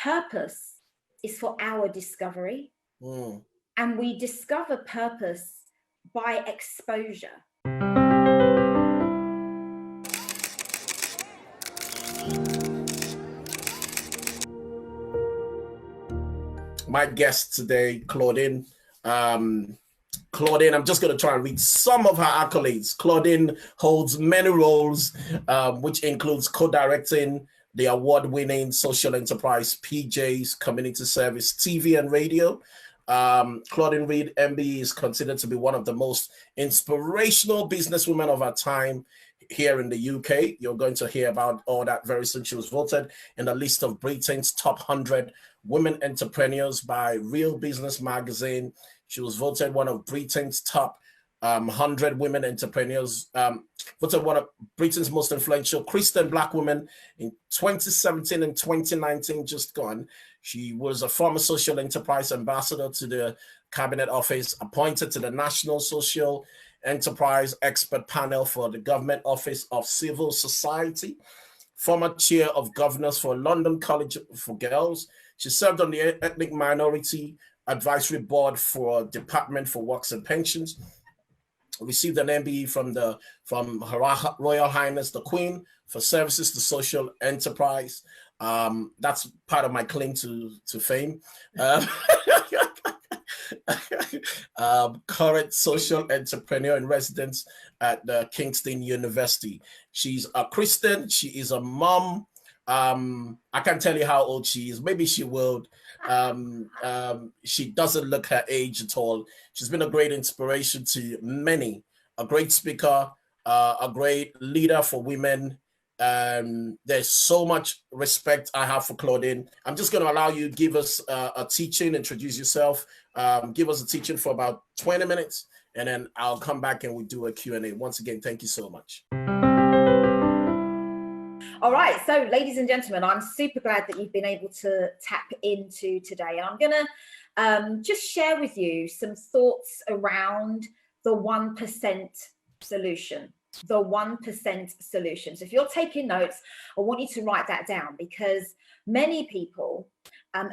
purpose is for our discovery. And we discover purpose by exposure. My guest today, Claudine. Claudine, I'm just going to try and read some of her accolades. Claudine holds many roles, which includes co-directing the award-winning social enterprise PJ's Community Service TV and Radio. Claudine Reid MBE is considered to be one of the most inspirational businesswomen of our time here in the UK. You're going to hear about all that very soon. She was voted in the list of Britain's top 100 women entrepreneurs by Real Business magazine. She was voted one of Britain's top 100 women entrepreneurs, voted one of Britain's most influential Christian Black women in 2017 and 2019, just gone. She was a former social enterprise ambassador to the Cabinet Office, appointed to the National Social Enterprise Expert Panel for the Government Office of Civil Society, former chair of governors for London College for Girls. She served on the Ethnic Minority Advisory Board for Department for Works and Pensions. Received an MBE from Her Royal Highness the Queen for services to social enterprise. That's part of my claim to fame. Current social entrepreneur in residence at the Kingston University. She's a Christian. She is a mom. I can't tell you how old she is. Maybe she will. She doesn't look her age at all. She's been a great inspiration to many, a great speaker, a great leader for women. There's so much respect I have for Claudine. I'm just going to allow you to give us a teaching, introduce yourself, give us a teaching for about 20 minutes, and then I'll come back and we'll do a Q&A. Once again, thank you so much. All right, so ladies and gentlemen, I'm super glad that you've been able to tap into today. And I'm going to just share with you some thoughts around the 1% solution. The 1% solution. So if you're taking notes, I want you to write that down, because many people,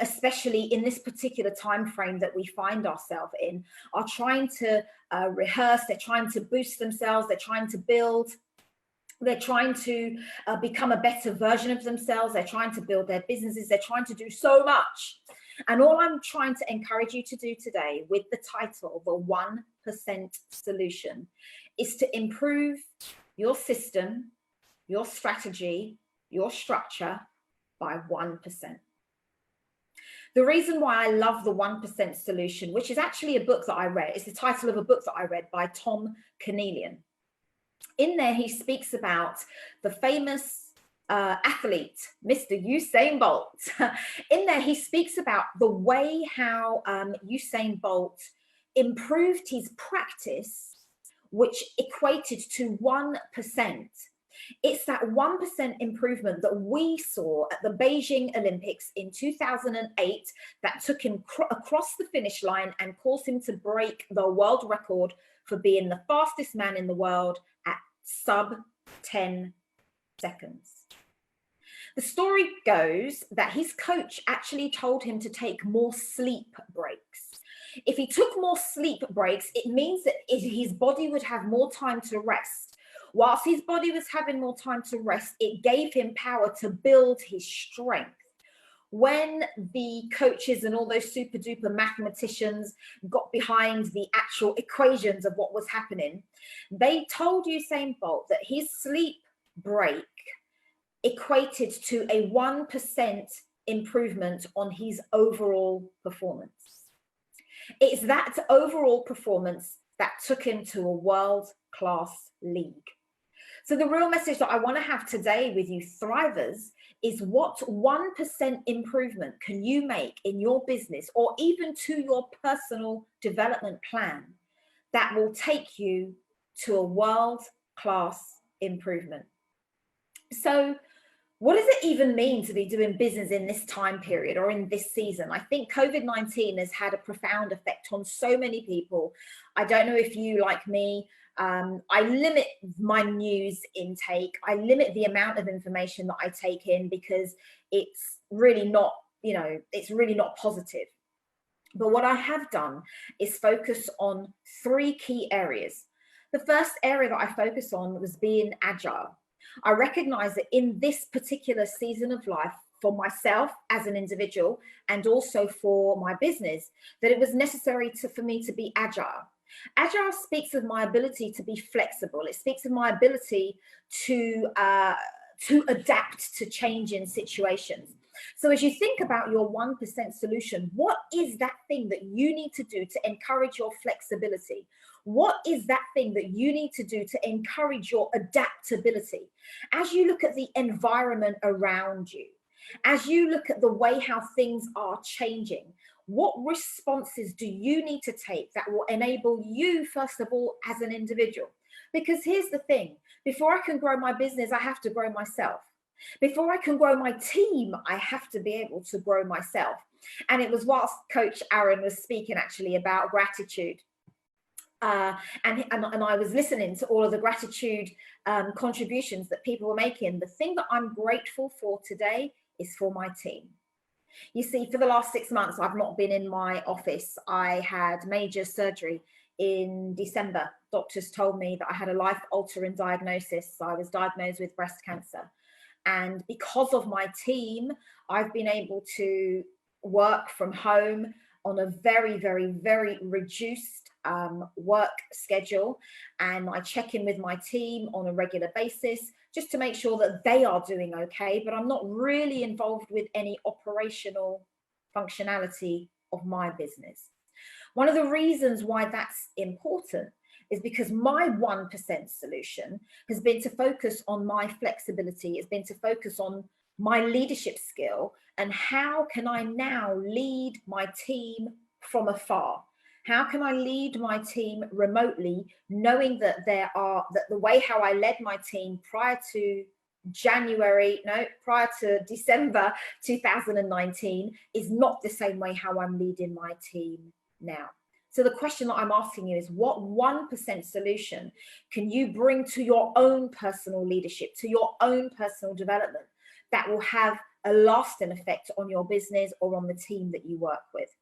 especially in this particular time frame that we find ourselves in, are trying to rehearse, they're trying to boost themselves, they're trying to build. They're trying to become a better version of themselves. They're trying to build their businesses. They're trying to do so much. And all I'm trying to encourage you to do today with the title, The 1% Solution, is to improve your system, your strategy, your structure by 1%. The reason why I love the 1% Solution, which is actually a book that I read, is the title of a book that I read by Tom Cornelian. In there, he speaks about the famous athlete, Mr. Usain Bolt. In there, he speaks about the way how Usain Bolt improved his practice, which equated to 1%. It's that 1% improvement that we saw at the Beijing Olympics in 2008 that took him across the finish line and caused him to break the world record for being the fastest man in the world at sub 10 seconds. The story goes that his coach actually told him to take more sleep breaks. If he took more sleep breaks, it means that his body would have more time to rest. Whilst his body was having more time to rest, it gave him power to build his strength. When the coaches and all those super duper mathematicians got behind the actual equations of what was happening, they told Usain Bolt that his sleep break equated to a 1% improvement on his overall performance. It's that overall performance that took him to a world-class league. So the real message that I want to have today with you Thrivers is, what 1% improvement can you make in your business or even to your personal development plan that will take you to a world-class improvement? So what does it even mean to be doing business in this time period or in this season? I think COVID-19 has had a profound effect on so many people. I don't know if you, like me, I limit my news intake. I limit the amount of information that I take in because it's really not it's really not positive. But what I have done is focus on 3 key areas. The first area that I focused on was being agile. I recognize that in this particular season of life, for myself as an individual and also for my business, that it was necessary for me to be agile. Agile speaks of my ability to be flexible. It speaks of my ability to adapt to changing situations. So as you think about your 1% solution, what is that thing that you need to do to encourage your flexibility? What is that thing that you need to do to encourage your adaptability? As you look at the environment around you, as you look at the way how things are changing, what responses do you need to take that will enable you, first of all, as an individual? Because here's the thing, before I can grow my business, I have to grow myself. Before I can grow my team, I have to be able to grow myself. And it was whilst Coach Aaron was speaking actually about gratitude. And I was listening to all of the gratitude contributions that people were making. The thing that I'm grateful for today is for my team. You see, for the last 6 months, I've not been in my office. I had major surgery in December. Doctors told me that I had a life-altering diagnosis. I was diagnosed with breast cancer. And because of my team, I've been able to work from home on a very, very, very reduced work schedule. And I check in with my team on a regular basis just to make sure that they are doing okay. But I'm not really involved with any operational functionality of my business. One of the reasons why that's important is because my 1% solution has been to focus on my flexibility, has been to focus on my leadership skill, and how can I now lead my team from afar? How can I lead my team remotely, knowing that that the way how I led my team prior to December 2019 is not the same way how I'm leading my team now. So the question that I'm asking you is, what 1% solution can you bring to your own personal leadership, to your own personal development, that will have a lasting effect on your business or on the team that you work with?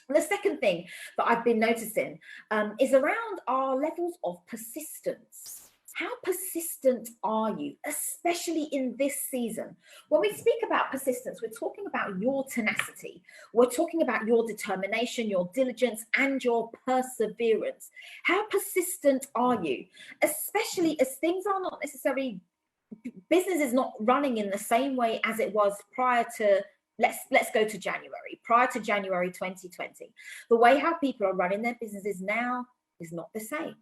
And the second thing that I've been noticing is around our levels of persistence. How persistent are you, especially in this season? When we speak about persistence, we're talking about your tenacity. We're talking about your determination, your diligence, and your perseverance. How persistent are you, especially as things are not necessarily, business is not running in the same way as it was prior to, let's go to January, prior to January 2020. The way how people are running their businesses now is not the same.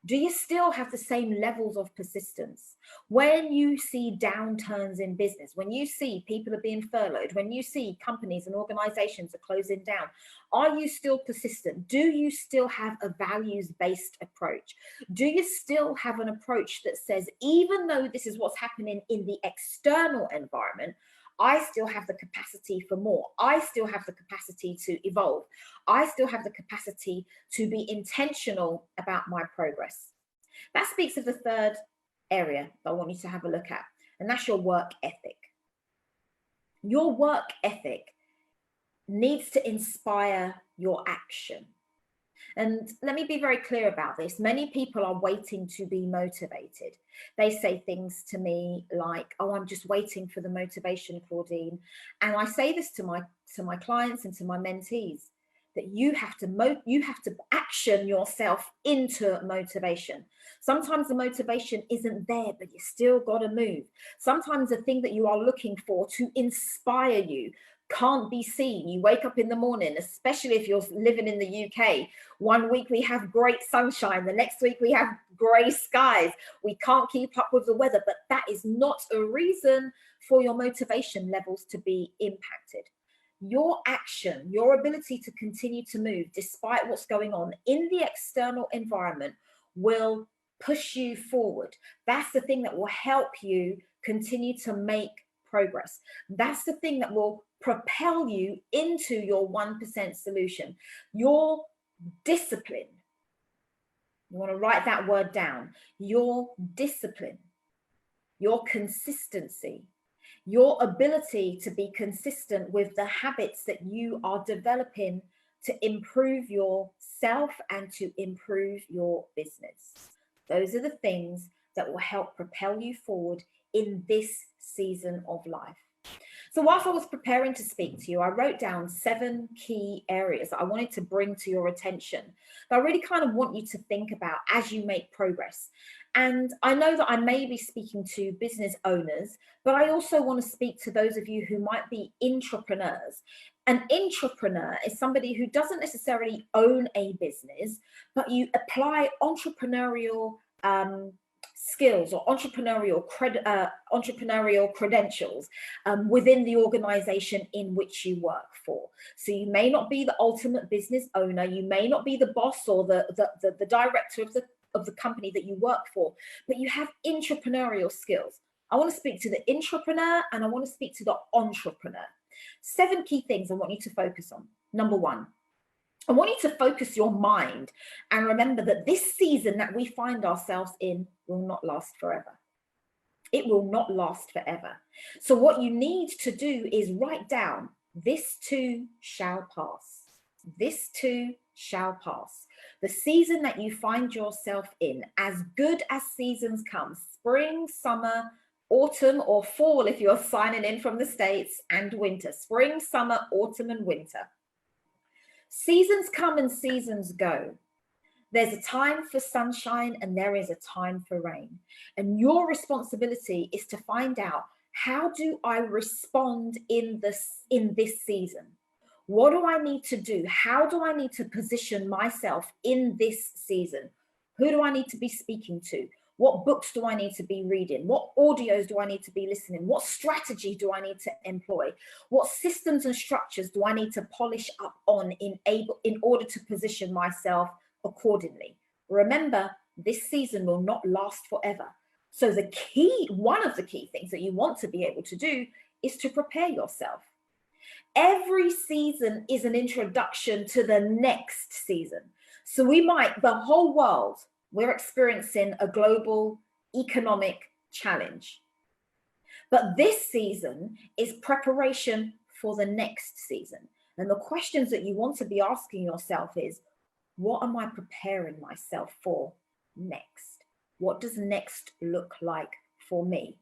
Do you still have the same levels of persistence? When you see downturns in business, when you see people are being furloughed, when you see companies and organizations are closing down, are you still persistent? Do you still have a values-based approach? Do you still have an approach that says, even though this is what's happening in the external environment, I still have the capacity for more. I still have the capacity to evolve. I still have the capacity to be intentional about my progress. That speaks of the third area that I want you to have a look at, and that's your work ethic. Your work ethic needs to inspire your action. And let me be very clear about this. Many people are waiting to be motivated. They say things to me like, oh, I'm just waiting for the motivation, Claudine. And I say this to my clients and to my mentees, that you have to action yourself into motivation. Sometimes the motivation isn't there, but you still got to move. Sometimes the thing that you are looking for to inspire you can't be seen. You wake up in the morning, especially if you're living in the UK. One week we have great sunshine, the next week we have grey skies. We can't keep up with the weather, but that is not a reason for your motivation levels to be impacted. Your action, your ability to continue to move despite what's going on in the external environment will push you forward. That's the thing that will help you continue to make progress. That's the thing that will propel you into your 1% solution. Your discipline. You want to write that word down. Your discipline, your consistency, your ability to be consistent with the habits that you are developing to improve yourself and to improve your business. Those are the things that will help propel you forward in this season of life. So whilst I was preparing to speak to you, I wrote down 7 key areas that I wanted to bring to your attention that I really kind of want you to think about as you make progress. And I know that I may be speaking to business owners, but I also want to speak to those of you who might be intrapreneurs. An intrapreneur is somebody who doesn't necessarily own a business, but you apply entrepreneurial skills or entrepreneurial credentials within the organization in which you work for. So you may not be the ultimate business owner, you may not be the boss or the director of the company that you work for, but you have entrepreneurial skills. I want to speak to the intrapreneur and I want to speak to the entrepreneur. 7 key things I want you to focus on. Number 1, I want you to focus your mind and remember that this season that we find ourselves in will not last forever. It will not last forever. So what you need to do is write down, this too shall pass. This too shall pass. The season that you find yourself in, as good as seasons come, spring, summer, autumn or fall if you're signing in from the States, and winter, spring, summer, autumn and winter. Seasons come and seasons go. There's a time for sunshine and there is a time for rain. And your responsibility is to find out, how do I respond in this season? What do I need to do? How do I need to position myself in this season? Who do I need to be speaking to? What books do I need to be reading? What audios do I need to be listening? What strategy do I need to employ? What systems and structures do I need to polish up on in order to position myself accordingly? Remember, this season will not last forever. So one of the key things that you want to be able to do is to prepare yourself. Every season is an introduction to the next season. So the whole world, we're experiencing a global economic challenge. But this season is preparation for the next season. And the questions that you want to be asking yourself is, what am I preparing myself for next? What does next look like for me?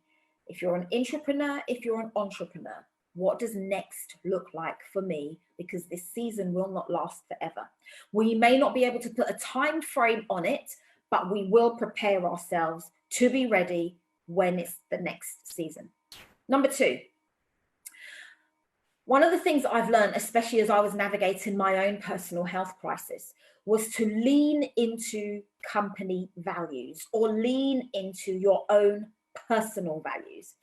If you're an intrapreneur, if you're an entrepreneur, what does next look like for me? Because this season will not last forever. We may not be able to put a time frame on it, but we will prepare ourselves to be ready when it's the next season. Number 2, one of the things I've learned, especially as I was navigating my own personal health crisis, was to lean into company values or lean into your own personal values.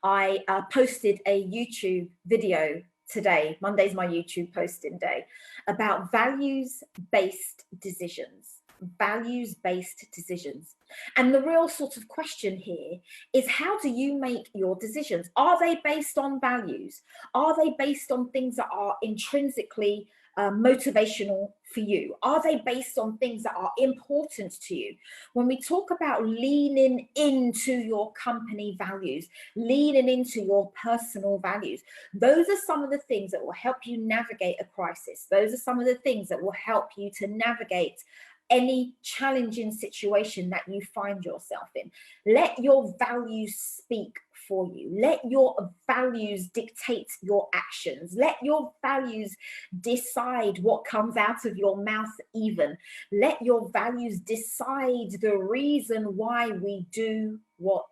I posted a YouTube video today, Monday's my YouTube posting day, about values-based decisions. Values-based decisions. And the real sort of question here is, how do you make your decisions? Are they based on values? Are they based on things that are intrinsically motivational for you? Are they based on things that are important to you? When we talk about leaning into your company values, leaning into your personal values, those are some of the things that will help you navigate a crisis. Those are some of the things that will help you to navigate any challenging situation that you find yourself in. Let your values speak for you. Let your values dictate your actions. Let your values decide what comes out of your mouth even. Let your values decide the reason why we do what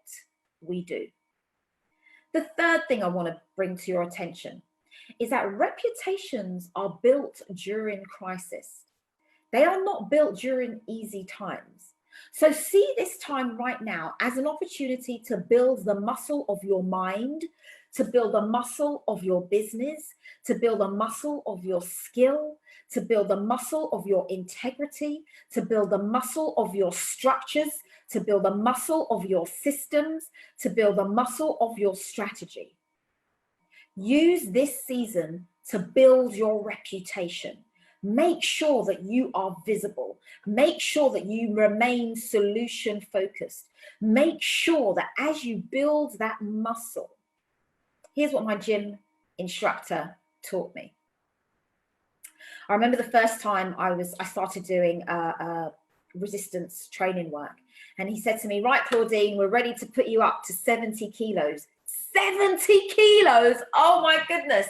we do. The third thing I want to bring to your attention is that reputations are built during crisis. They are not built during easy times. So see this time right now as an opportunity to build the muscle of your mind, to build the muscle of your business, to build a muscle of your skill, to build the muscle of your integrity, to build the muscle of your structures, to build the muscle of your systems, to build the muscle of your strategy. Use this season to build your reputation. Make sure that you are visible. Make sure that you remain solution focused. Make sure that as you build that muscle, Here's what my gym instructor taught me. I remember the first time I started doing resistance training work, and he said to me, right, Claudine, we're ready to put you up to 70 kilos. 70 kilos. Oh my goodness.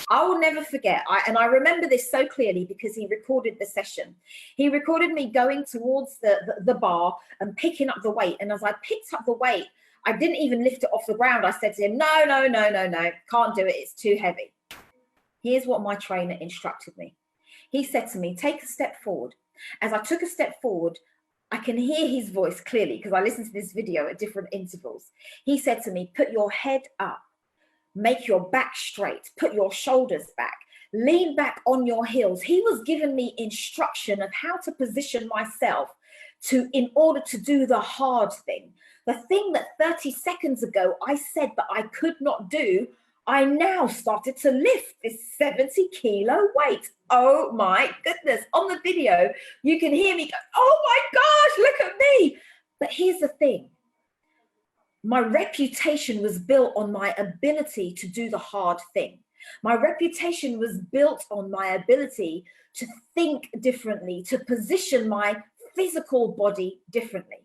I will never forget. I remember this so clearly because he recorded the session. He recorded me going towards the bar and picking up the weight. And as I picked up the weight, I didn't even lift it off the ground. I said to him, no, can't do it. It's too heavy. Here's what my trainer instructed me. He said to me, take a step forward. As I took a step forward, I can hear his voice clearly because I listened to this video at different intervals. He said to me, put your head up, make your back straight, put your shoulders back, lean back on your heels. He was giving me instruction of how to position myself in order to do the hard thing. The thing that 30 seconds ago I said that I could not do, I now started to lift this 70 kilo weight. Oh my goodness. On the video, you can hear me go, oh my gosh, look at me. But here's the thing. My reputation was built on my ability to do the hard thing. My reputation was built on my ability to think differently, to position my physical body differently.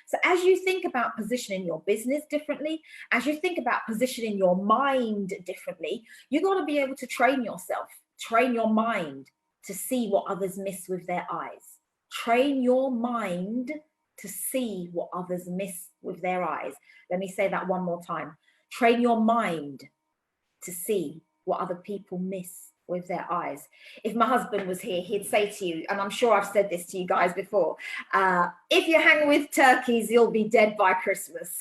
So as you think about positioning your business differently, as you think about positioning your mind differently, you've got to be able to train yourself, train your mind to see what others miss with their eyes. Train your mind to see what others miss with their eyes. Let me say that one more time. Train your mind to see what other people miss with their eyes. If my husband was here, he'd say to you, and I'm sure I've said this to you guys before, if you hang with turkeys, you'll be dead by Christmas.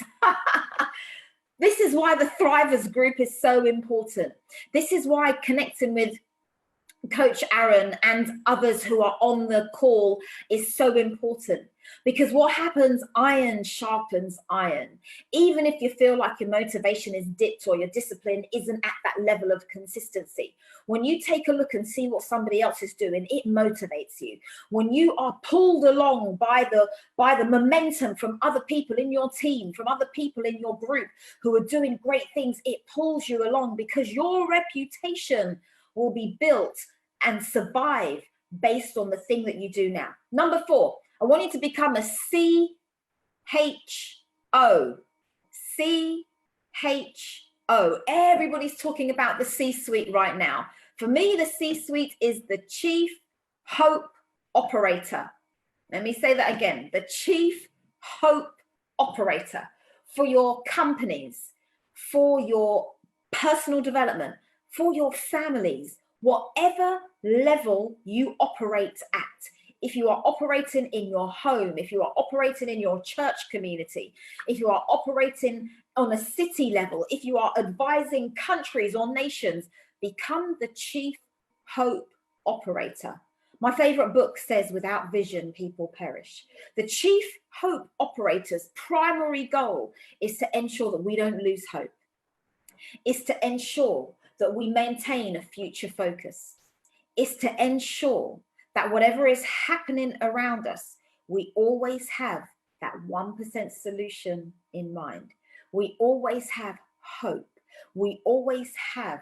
This is why the Thrivers group is so important. This is why connecting with Coach Aaron and others who are on the call is so important, because what happens, iron sharpens iron. Even if you feel like your motivation is dipped or your discipline isn't at that level of consistency, when you take a look and see what somebody else is doing, it motivates you. When you are pulled along by the momentum from other people in your team, from other people in your group who are doing great things, it pulls you along, because your reputation will be built and survive based on the thing that you do now. Number 4, I want you to become a CHO. CHO. Everybody's talking about the C-suite right now. For me, the C-suite is the Chief Hope Operator. Let me say that again. The Chief Hope Operator for your companies, for your personal development, for your families, whatever level you operate at. If you are operating in your home, if you are operating in your church community, if you are operating on a city level, if you are advising countries or nations, become the Chief Hope Operator. My favorite book says, without vision, people perish. The Chief Hope Operator's primary goal is to ensure that we don't lose hope. It's to ensure that we maintain a future focus. It's to ensure that whatever is happening around us, we always have that 1% solution in mind. We always have hope. We always have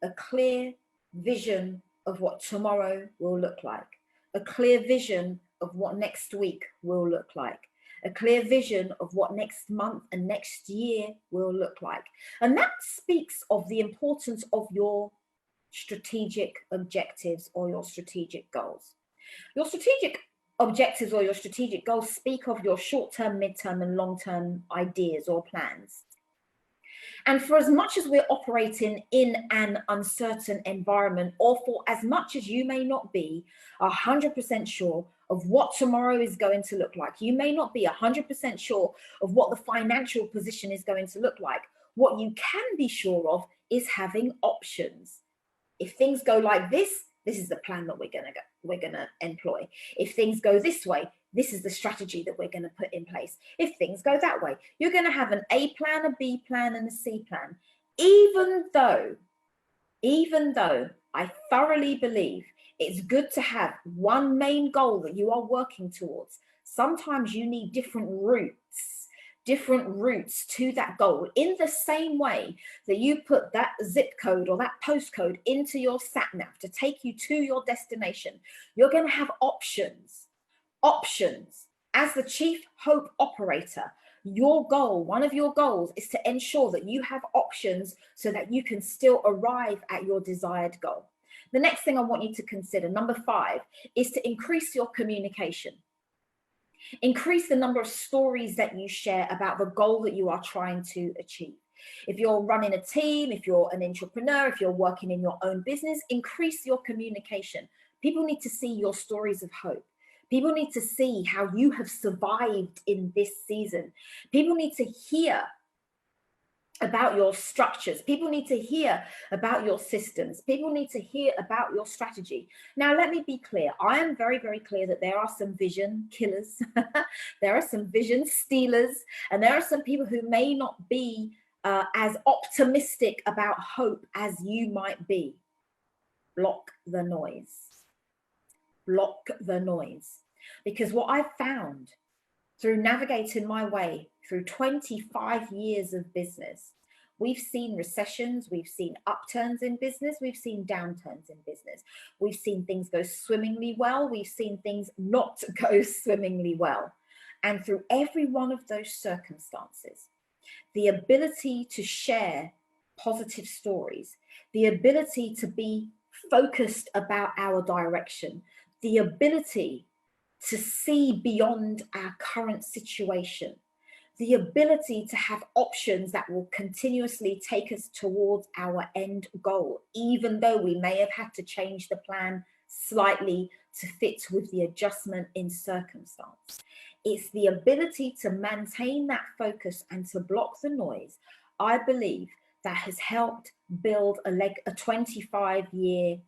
a clear vision of what tomorrow will look like, a clear vision of what next week will look like, a clear vision of what next month and next year will look like. And that speaks of the importance of your strategic objectives or your strategic goals. Your strategic objectives or your strategic goals speak of your short-term, mid-term, and long-term ideas or plans. And for as much as we're operating in an uncertain environment, or for as much as you may not be 100% sure of what tomorrow is going to look like, you may not be 100% sure of what the financial position is going to look like, what you can be sure of is having options. If things go like this, this is the plan that we're going to employ. If things go this way, this is the strategy that we're going to put in place. If things go that way, you're going to have an A plan, a B plan, and a C plan. Even though I thoroughly believe it's good to have one main goal that you are working towards, sometimes you need different routes different routes to that goal. In the same way that you put that zip code or that postcode into your sat nav to take you to your destination, you're going to have options. As the chief hope operator, your goal, one of your goals, is to ensure that you have options so that you can still arrive at your desired goal. The next thing I want you to consider, number 5, is to increase your communication. Increase the number of stories that you share about the goal that you are trying to achieve. If you're running a team, if you're an entrepreneur, if you're working in your own business, increase your communication. People need to see your stories of hope. People need to see how you have survived in this season. People need to hear about your structures. People need to hear about your systems. People need to hear about your strategy. Now, let me be clear. I am very, very clear that there are some vision killers. There are some vision stealers. And there are some people who may not be as optimistic about hope as you might be. Block the noise. Block the noise. Because what I've found through navigating my way through 25 years of business, we've seen recessions, we've seen upturns in business, we've seen downturns in business. We've seen things go swimmingly well, we've seen things not go swimmingly well. And through every one of those circumstances, the ability to share positive stories, the ability to be focused about our direction, the ability to see beyond our current situation, the ability to have options that will continuously take us towards our end goal, even though we may have had to change the plan slightly to fit with the adjustment in circumstance. It's the ability to maintain that focus and to block the noise, I believe, that has helped build a 25-year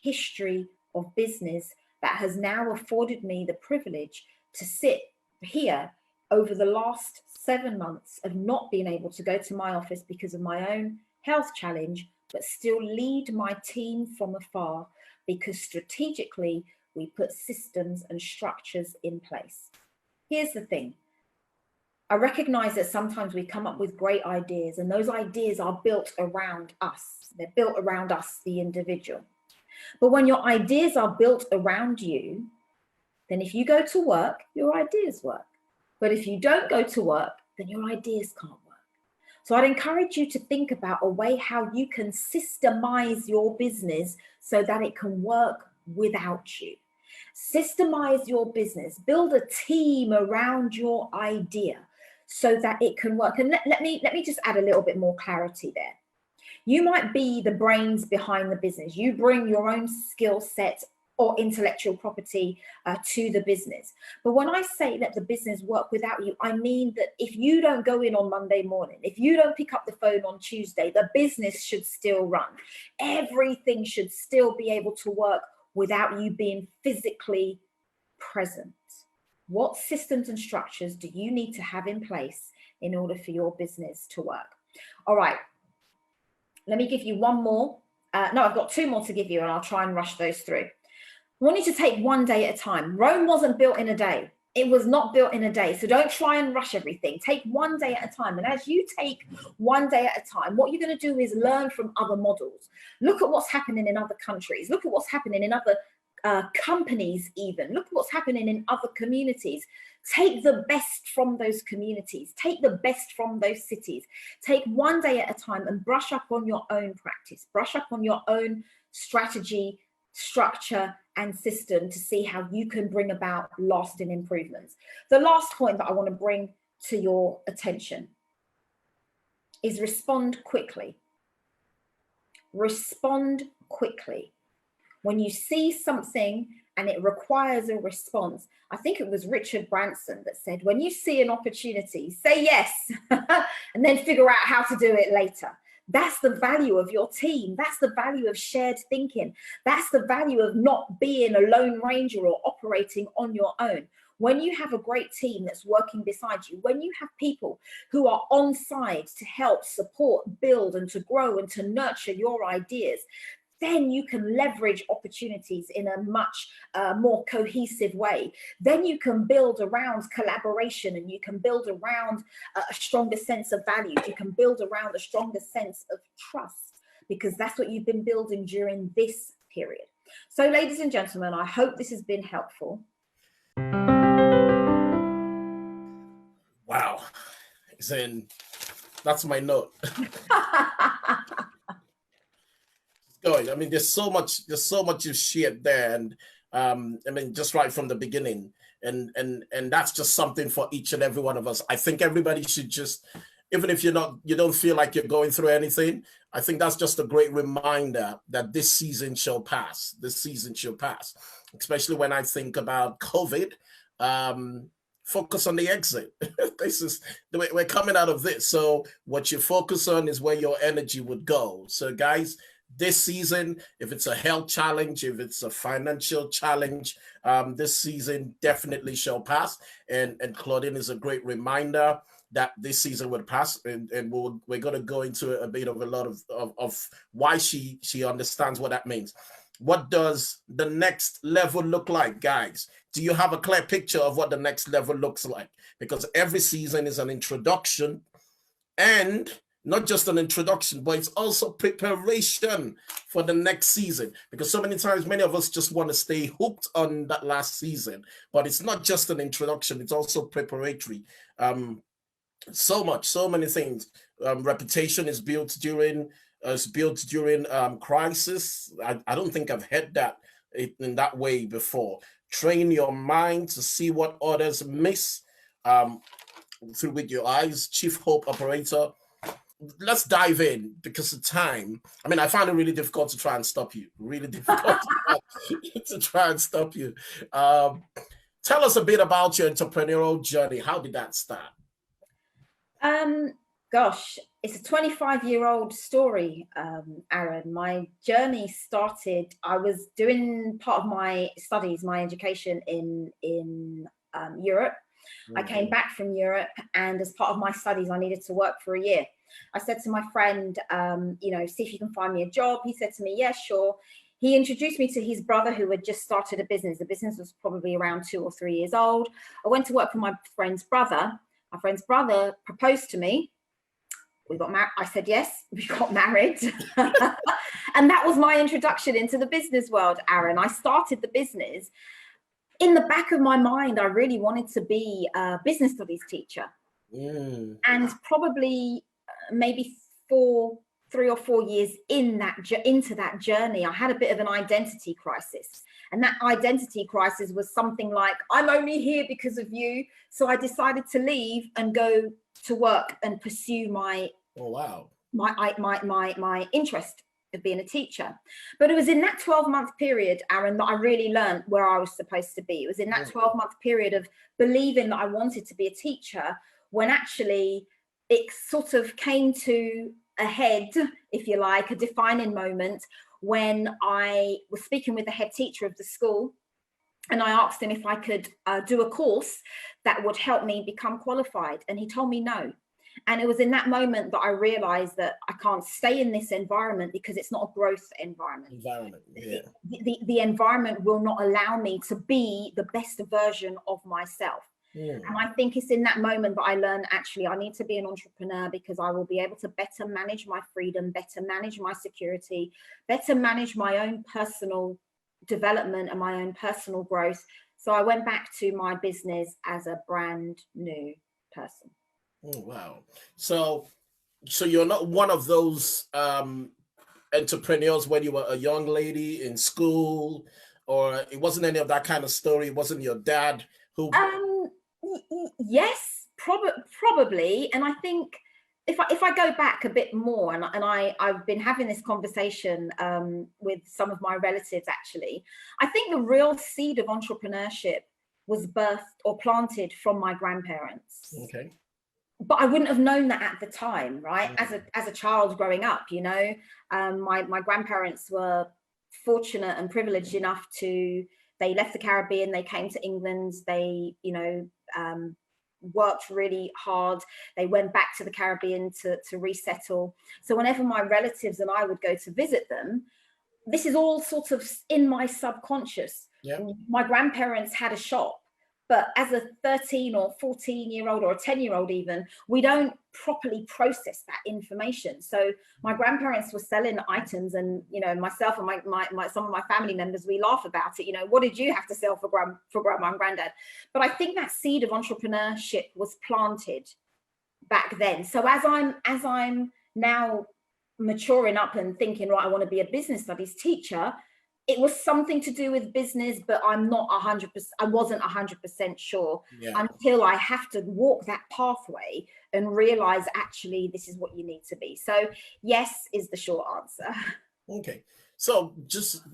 history of business that has now afforded me the privilege to sit here over the last 7 months of not being able to go to my office because of my own health challenge, but still lead my team from afar because strategically we put systems and structures in place. Here's the thing. I recognize that sometimes we come up with great ideas and those ideas are built around us. They're built around us, the individual. But when your ideas are built around you, then if you go to work, your ideas work. But if you don't go to work, then your ideas can't work. So I'd encourage you to think about a way how you can systemize your business so that it can work without you. Systemize your business, build a team around your idea so that it can work. And let me just add a little bit more clarity there. You might be the brains behind the business. You bring your own skill set or intellectual property to the business. But when I say let the business work without you, I mean that if you don't go in on Monday morning, if you don't pick up the phone on Tuesday, the business should still run. Everything should still be able to work without you being physically present. What systems and structures do you need to have in place in order for your business to work? All right. Let me give you one more. No, I've got 2 more to give you and I'll try and rush those through. I want you to take one day at a time. Rome wasn't built in a day. It was not built in a day. So don't try and rush everything. Take one day at a time. And as you take one day at a time, what you're going to do is learn from other models. Look at what's happening in other countries. Look at what's happening in other companies even. Look at what's happening in other communities. Take the best from those communities. Take the best from those cities. Take one day at a time and brush up on your own practice. Brush up on your own strategy, structure, and system to see how you can bring about lasting improvements. The last point that I want to bring to your attention is respond quickly. Respond quickly. When you see something and it requires a response, I think it was Richard Branson that said, when you see an opportunity, say yes, and then figure out how to do it later. That's the value of your team. That's the value of shared thinking. That's the value of not being a lone ranger or operating on your own. When you have a great team that's working beside you, when you have people who are on side to help, support, build, and to grow and to nurture your ideas, then you can leverage opportunities in a much more cohesive way. Then you can build around collaboration, and you can build around a stronger sense of values. You can build around a stronger sense of trust, because that's what you've been building during this period. So, ladies and gentlemen, I hope this has been helpful. Wow. That's my note. Going. I mean, there's so much you've shared there, and I mean, just right from the beginning, and that's just something for each and every one of us. I think everybody should just, even if you don't feel like you're going through anything, I think that's just a great reminder that this season shall pass. This season shall pass, especially when I think about COVID. Focus on the exit. We're coming out of this. So what you focus on is where your energy would go. So guys, this season, if it's a health challenge, if it's a financial challenge, this season definitely shall pass. And Claudine is a great reminder that this season would pass, and we're going to go into a bit of a lot of why she understands what that means. What does the next level look like, guys? Do you have a clear picture of what the next level looks like? Because every season is an introduction, and not just an introduction, but it's also preparation for the next season. Because so many times, many of us just want to stay hooked on that last season, but it's not just an introduction, it's also preparatory. So many things. Reputation is built during crisis. I don't think I've heard that in that way before. Train your mind to see what others miss through with your eyes. Chief Hope Operator. Let's dive in because of time. I mean, I find it really difficult to try and stop you. Really difficult to try and stop you. Tell us a bit about your entrepreneurial journey. How did that start? Gosh, it's a 25-year-old story, Aaron. My journey started, I was doing part of my studies, my education in Europe. Mm-hmm. I came back from Europe, and as part of my studies, I needed to work for a year. I said to my friend, see if you can find me a job. He said to me, yeah, sure. He introduced me to his brother, who had just started a business. The business was probably around 2 or 3 years old. I went to work for my friend's brother. My friend's brother proposed to me. We got married. I said yes. We got married. And that was my introduction into the business world, Aaron. I started the business. In the back of my mind, I really wanted to be a business studies teacher. Mm. And probably maybe 3 or 4 years into that journey, I had a bit of an identity crisis. And that identity crisis was something like, I'm only here because of you. So I decided to leave and go to work and pursue my interest of being a teacher. But it was in that 12-month period, Aaron, that I really learned where I was supposed to be. It was in that 12-month period of believing that I wanted to be a teacher, when actually it sort of came to a head, if you like, a defining moment, when I was speaking with the head teacher of the school, and I asked him if I could do a course that would help me become qualified. And he told me no. And it was in that moment that I realized that I can't stay in this environment because it's not a growth environment. Yeah. The environment will not allow me to be the best version of myself. Yeah. And I think it's in that moment that I learned, actually, I need to be an entrepreneur, because I will be able to better manage my freedom, better manage my security, better manage my own personal development and my own personal growth. So I went back to my business as a brand new person. Oh, wow. So you're not one of those entrepreneurs when you were a young lady in school, or it wasn't any of that kind of story? It wasn't your dad who... Yes, probably. And I think if I go back a bit more, and I've been having this conversation with some of my relatives, actually, I think the real seed of entrepreneurship was birthed or planted from my grandparents. Okay. But I wouldn't have known that at the time, right? Mm-hmm. As a child growing up, my grandparents were fortunate and privileged enough to, they left the Caribbean, they came to England, they, worked really hard. They went back to the Caribbean to resettle. So whenever my relatives and I would go to visit them, this is all sort of in my subconscious. Yeah. My grandparents had a shop, but as a 13 or 14-year-old or a 10-year-old even, we don't properly process that information. So my grandparents were selling items, and, you know, myself and my some of my family members, we laugh about it. You know, what did you have to sell for grandma and granddad? But I think that seed of entrepreneurship was planted back then. So as I'm now maturing up and thinking, right, I want to be a business studies teacher, it was something to do with business, but I'm not 100%. I wasn't 100% sure until I have to walk that pathway and realize actually this is what you need to be. So yes is the short answer. Okay. So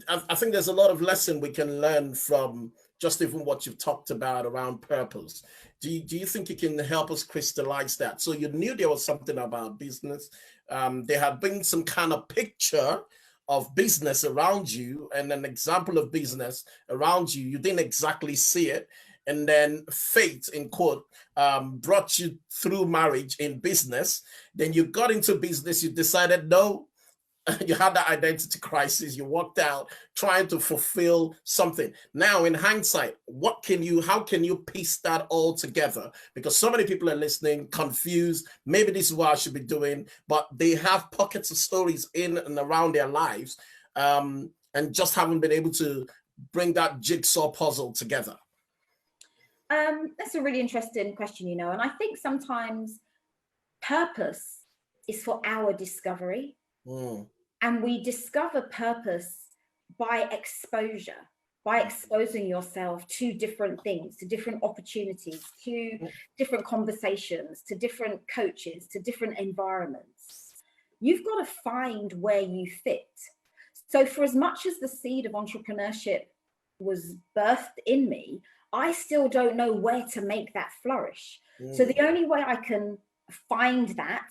I think there's a lot of lesson we can learn from just even what you've talked about around purpose. Do you think you can help us crystallize that? So you knew there was something about business. There had been some kind of picture of business around you and an example of business around you. You didn't exactly see it. And then fate, in quote, brought you through marriage in business. Then you got into business. You decided, no, you had that identity crisis. You walked out trying to fulfill something. Now, in hindsight, how can you piece that all together? Because so many people are listening, confused. Maybe this is what I should be doing, but they have pockets of stories in and around their lives, and just haven't been able to bring that jigsaw puzzle together. That's a really interesting question, you know, and I think sometimes purpose is for our discovery. And we discover purpose by exposure, by exposing yourself to different things, to different opportunities, to different conversations, to different coaches, to different environments. You've got to find where you fit. So for as much as the seed of entrepreneurship was birthed in me, I still don't know where to make that flourish. So the only way I can find that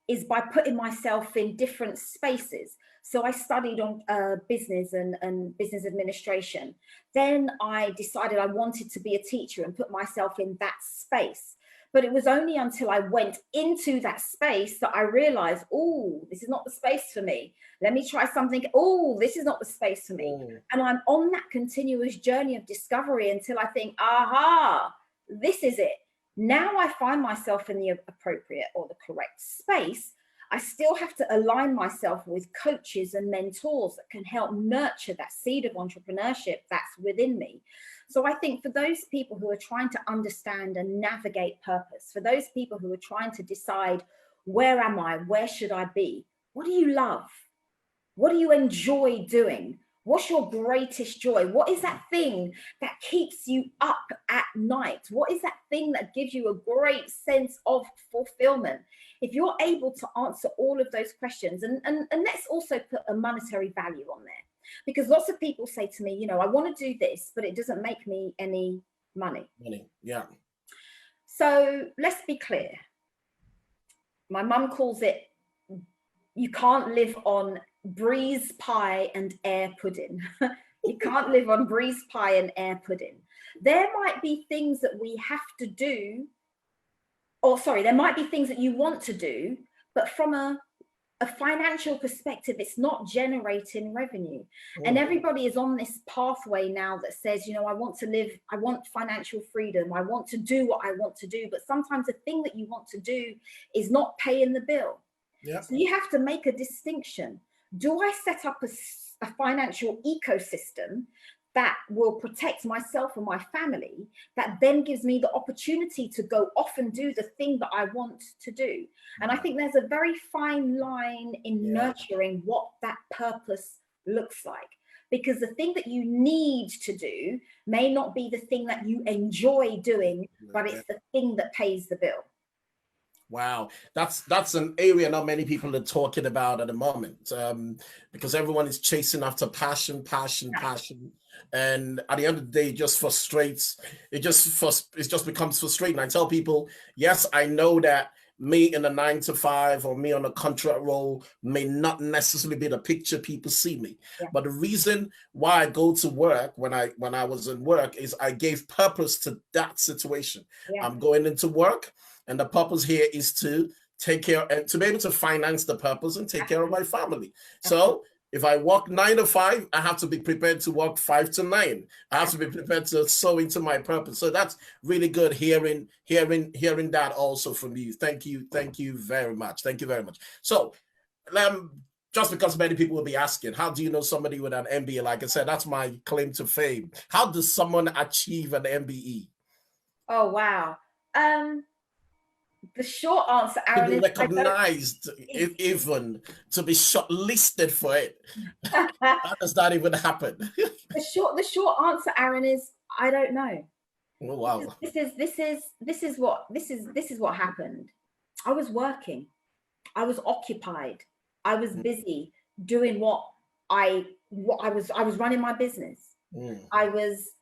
is by putting myself in different spaces. So I studied on business and business administration. Then I decided I wanted to be a teacher and put myself in that space. But it was only until I went into that space that I realized, oh, this is not the space for me. Let me try something. Oh, this is not the space for me. And I'm on that continuous journey of discovery until I think, aha, this is it. Now I find myself in the appropriate or the correct space. I still have to align myself with coaches and mentors that can help nurture that seed of entrepreneurship that's within me. So I think for those people who are trying to understand and navigate purpose, for those people who are trying to decide, where am I? Where should I be? What do you love? What do you enjoy doing? What's your greatest joy? What is that thing that keeps you up at night? What is that thing that gives you a great sense of fulfillment? If you're able to answer all of those questions, and let's also put a monetary value on there, because lots of people say to me, you know, I want to do this, but it doesn't make me any money. Yeah. So let's be clear. My mum calls it, you can't live on breeze pie and air pudding. You can't live on breeze pie and air pudding. There might be things that we have to do, there might be things that you want to do, but from a financial perspective, it's not generating revenue. And everybody is on this pathway now that says, you know, I want financial freedom. I want to do what I want to do. But sometimes the thing that you want to do is not paying the bill. So you have to make a distinction. Do I set up a financial ecosystem that will protect myself and my family, that then gives me the opportunity to go off and do the thing that I want to do? And I think there's a very fine line in nurturing what that purpose looks like, because the thing that you need to do may not be the thing that you enjoy doing, but it's the thing that pays the bill. Wow, that's an area not many people are talking about at the moment, because everyone is chasing after passion, and at the end of the day, it just frustrates. It just becomes frustrating. I tell people, yes, I know that me in a 9-to-5 or me on a contract role may not necessarily be the picture people see me, but the reason why I go to work when I was in work is I gave purpose to that situation. I'm going into work, and the purpose here is to take care and to be able to finance the purpose and take care of my family. So If I work 9 to 5, I have to be prepared to work 5 to 9. I have to be prepared to sow into my purpose. So that's really good hearing that also from you. Thank you very much. Thank you very much. So just because many people will be asking, how do you know somebody with an MBE? Like I said, that's my claim to fame. How does someone achieve an MBE? Oh, wow. The short answer, Aaron, is recognized even to be shortlisted for it. How does that even happen? The short answer, Aaron, is I don't know. Oh, wow. This is what happened. I was working. I was occupied. I was busy doing what I was running my business. I was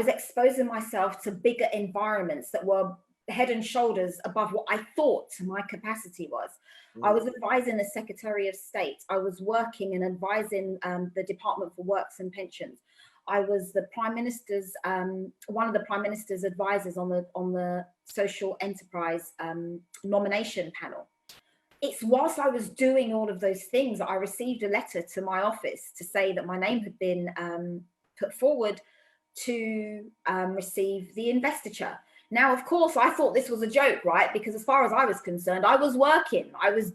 exposing myself to bigger environments that were head and shoulders above what I thought my capacity was. I was advising the Secretary of State. I was working and advising the Department for Works and Pensions. I was the Prime Minister's one of the Prime Minister's advisors on the Social Enterprise nomination panel. It's whilst I was doing all of those things that I received a letter to my office to say that my name had been put forward to receive the investiture. Now, of course, I thought this was a joke, right? Because as far as I was concerned, I was working, I was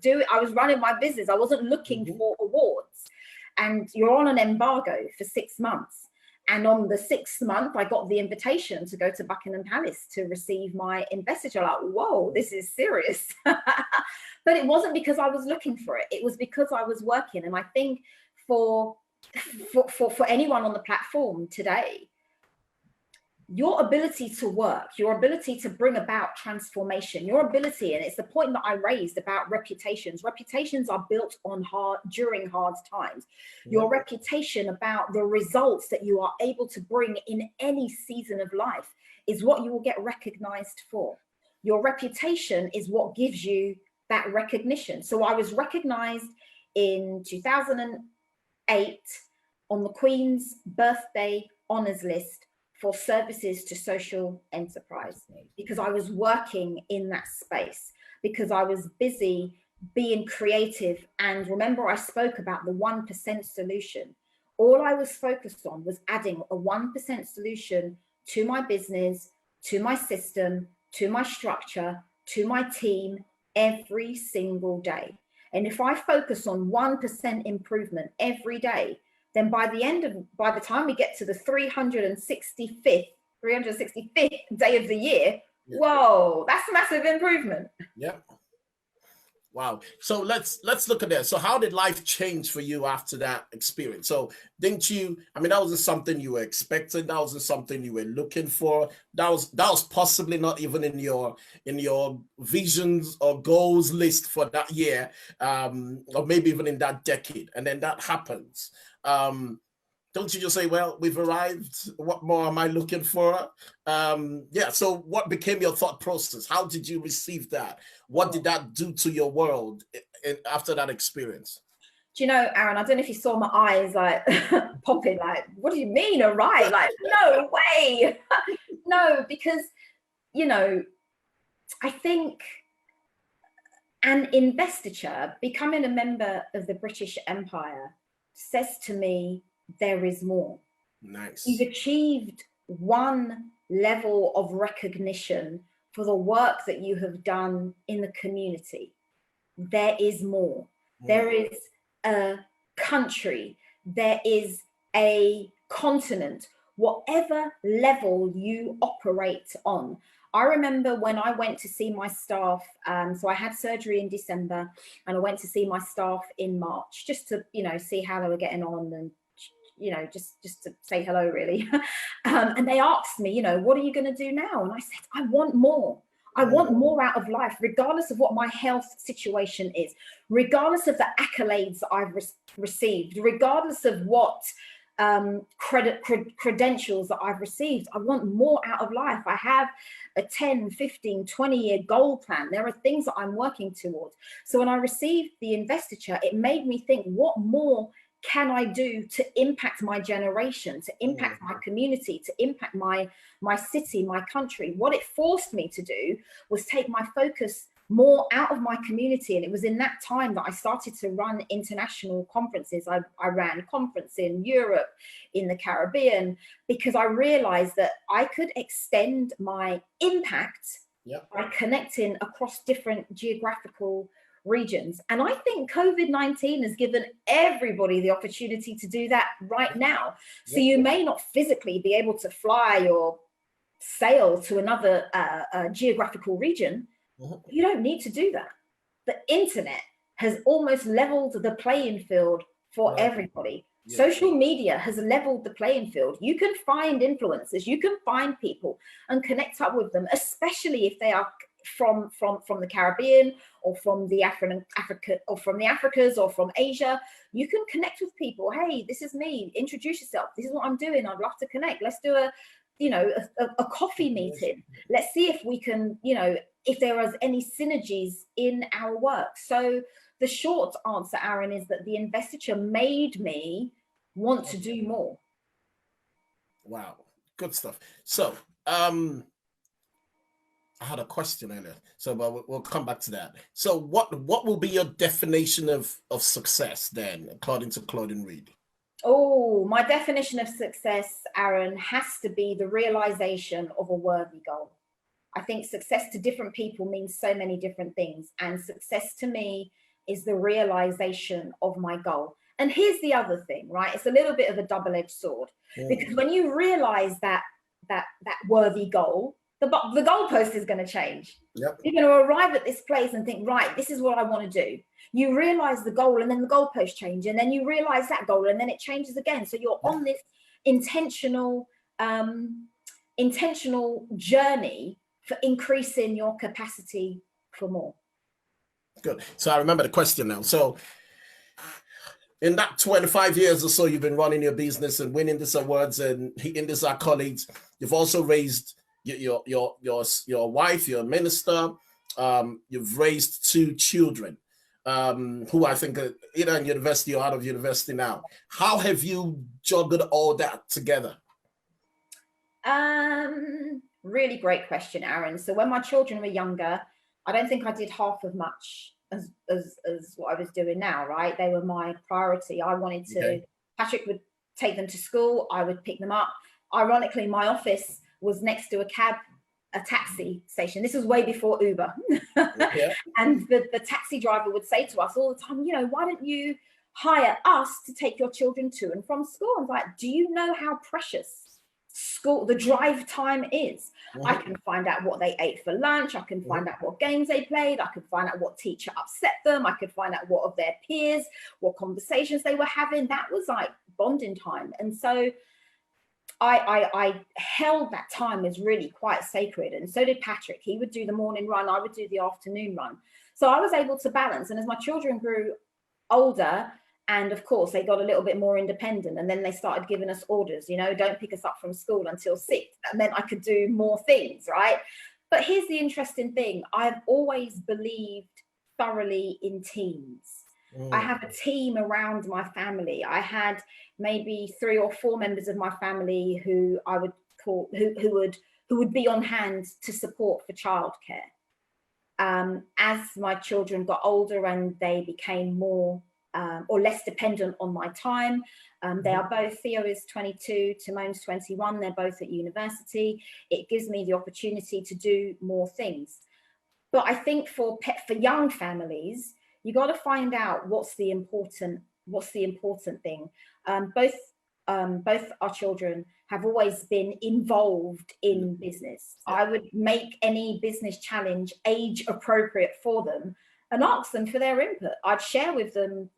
running my business. I wasn't looking for awards. And you're on an embargo for 6 months. And on the 6th month, I got the invitation to go to Buckingham Palace to receive my investiture. Like, whoa, this is serious. But it wasn't because I was looking for it. It was because I was working. And I think for anyone on the platform today, your ability to work, your ability to bring about transformation, your ability, and it's the point that I raised about reputations. Reputations are built on during hard times. Your reputation about the results that you are able to bring in any season of life is what you will get recognized for. Your reputation is what gives you that recognition. So I was recognized in 2008 on the Queen's birthday honours list for services to social enterprise, because I was working in that space, because I was busy being creative. And remember, I spoke about the 1% solution. All I was focused on was adding a 1% solution to my business, to my system, to my structure, to my team every single day. And if I focus on 1% improvement every day, then by the time we get to the 365th day of the year, whoa, that's a massive improvement. Yeah. Wow. So let's look at that. So how did life change for you after that experience? So didn't you, I mean, that wasn't something you were expecting. That wasn't something you were looking for. That was possibly not even in your visions or goals list for that year, or maybe even in that decade. And then that happens. Don't you just say, well, we've arrived. What more am I looking for? So what became your thought process? How did you receive that? What did that do to your world after that experience? Do you know, Aaron, I don't know if you saw my eyes like popping, like, what do you mean arrive? Like, no way. No, because, you know, I think an investiture, becoming a member of the British Empire, says to me, there is more. Nice. You've achieved one level of recognition for the work that you have done in the community. There is more. There is a country. There is a continent. Whatever level you operate on. I remember when I went to see my staff, so I had surgery in December and I went to see my staff in March just to, you know, see how they were getting on and, you know, just to say hello, really. And they asked me, you know, what are you going to do now? And I said, I want more. I want more out of life, regardless of what my health situation is, regardless of the accolades that I've received, regardless of what credentials that I've received. I want more out of life. I have a 10, 15, 20-year goal plan. There are things that I'm working towards. So when I received the investiture, it made me think, what more can I do to impact my generation, to impact my community, to impact my city, my country? What it forced me to do was take my focus more out of my community. And it was in that time that I started to run international conferences. I ran conference in Europe, in the Caribbean, because I realized that I could extend my impact by connecting across different geographical regions. And I think COVID-19 has given everybody the opportunity to do that right now. So you may not physically be able to fly or sail to another geographical region. You don't need to do that. The internet has almost leveled the playing field for everybody. Social media has leveled the playing field. You can find influencers, you can find people and connect up with them, especially if they are from the Caribbean or from the Africa or from the Africas or from Asia. You can connect with people. Hey, this is me. Introduce yourself. This is what I'm doing. I'd love to connect. Let's do a coffee meeting. Let's see if we can, if there is any synergies in our work. So the short answer, Aaron, is that the investiture made me want to do more. Wow, good stuff. So I had a question earlier, but we'll come back to that. So what will be your definition of success then, according to Claudine Reid? Oh, my definition of success, Aaron, has to be the realization of a worthy goal. I think success to different people means so many different things. And success to me is the realization of my goal. And here's the other thing, right? It's a little bit of a double-edged sword, because when you realize that worthy goal, the goalpost is going to change. You're going to arrive at this place and think, right, this is what I want to do. You realize the goal, and then the goalpost change, and then you realize that goal, and then it changes again. So you're on this intentional journey for increasing your capacity for more. Good. So I remember the question now. So in that 25 years or so you've been running your business and winning these awards and hitting these accolades, you've also raised your wife, your minister. You've raised 2 children who I think are either in university or out of university now. How have you juggled all that together? Really great question, Aaron. So when my children were younger, I don't think I did half as much as what I was doing now, right? They were my priority. I wanted to, Patrick would take them to school, I would pick them up. Ironically, my office was next to a taxi station. This was way before Uber. And the taxi driver would say to us all the time, why don't you hire us to take your children to and from school? I'm like, do you know how precious the drive time is? I can find out what they ate for lunch. I can find out what games they played. I could find out what teacher upset them. I could find out what of their peers, what conversations they were having. That was like bonding time. And so I held that time as really quite sacred. And so did Patrick. He would do the morning run. I would do the afternoon run. So I was able to balance. And as my children grew older, and of course, they got a little bit more independent, and then they started giving us orders, don't pick us up from school until 6. And then I could do more things, right? But here's the interesting thing. I've always believed thoroughly in teams. I have a team around my family. I had maybe 3 or 4 members of my family who I would call, who would be on hand to support for childcare. As my children got older and they became more or less dependent on my time. They are both, Theo is 22, Timone's 21. They're both at university. It gives me the opportunity to do more things. But I think for young families, you got to find out what's the important thing. Both our children have always been involved in business. I would make any business challenge age appropriate for them and ask them for their input. I'd share with them,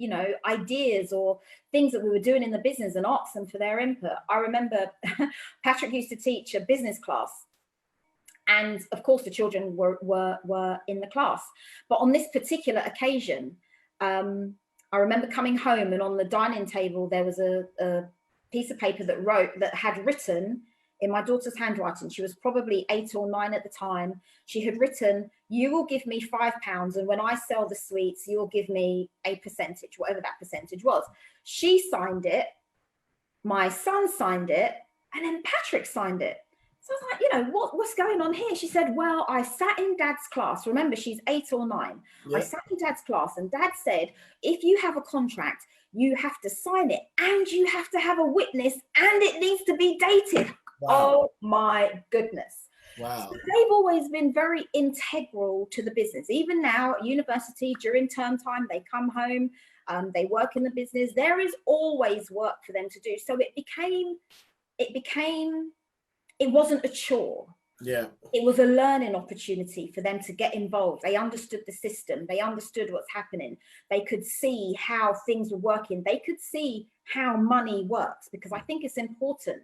ideas or things that we were doing in the business and ask them for their input. I remember Patrick used to teach a business class, and of course the children were in the class. But on this particular occasion, I remember coming home, and on the dining table there was a piece of paper that had written in my daughter's handwriting. She was probably 8 or 9 at the time. She had written, "You will give me £5, and when I sell the sweets, you will give me a percentage," whatever that percentage was. She signed it, my son signed it, and then Patrick signed it. So I was like, you know, what's going on here? She said, well, I sat in Dad's class. Remember, she's 8 or 9. Yeah. I sat in Dad's class and Dad said, if you have a contract, you have to sign it and you have to have a witness and it needs to be dated. Wow. Oh my goodness. Wow. So they've always been very integral to the business. Even now at university, during term time, they come home, they work in the business. There is always work for them to do. So it wasn't a chore. Yeah. It was a learning opportunity for them to get involved. They understood the system. They understood what's happening. They could see how things were working. They could see how money works, because I think it's important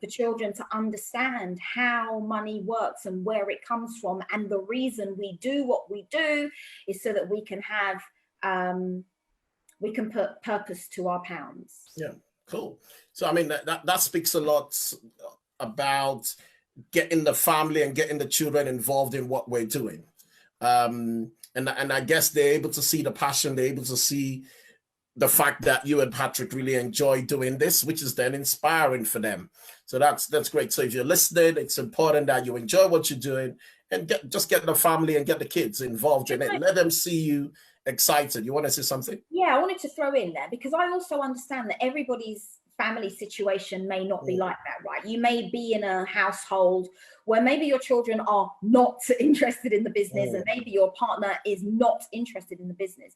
for children to understand how money works and where it comes from. And the reason we do what we do is so that we can have, we can put purpose to our pounds. Yeah, cool. So, I mean, that speaks a lot about getting the family and getting the children involved in what we're doing. And I guess they're able to see the passion, they're able to see the fact that you and Patrick really enjoy doing this, which is then inspiring for them. So that's great. So if you're listening, it's important that you enjoy what you're doing and just get the family and get the kids involved in it. Let them see you excited. You want to say something? Yeah, I wanted to throw in there because I also understand that everybody's family situation may not be like that, right? You may be in a household where maybe your children are not interested in the business and maybe your partner is not interested in the business.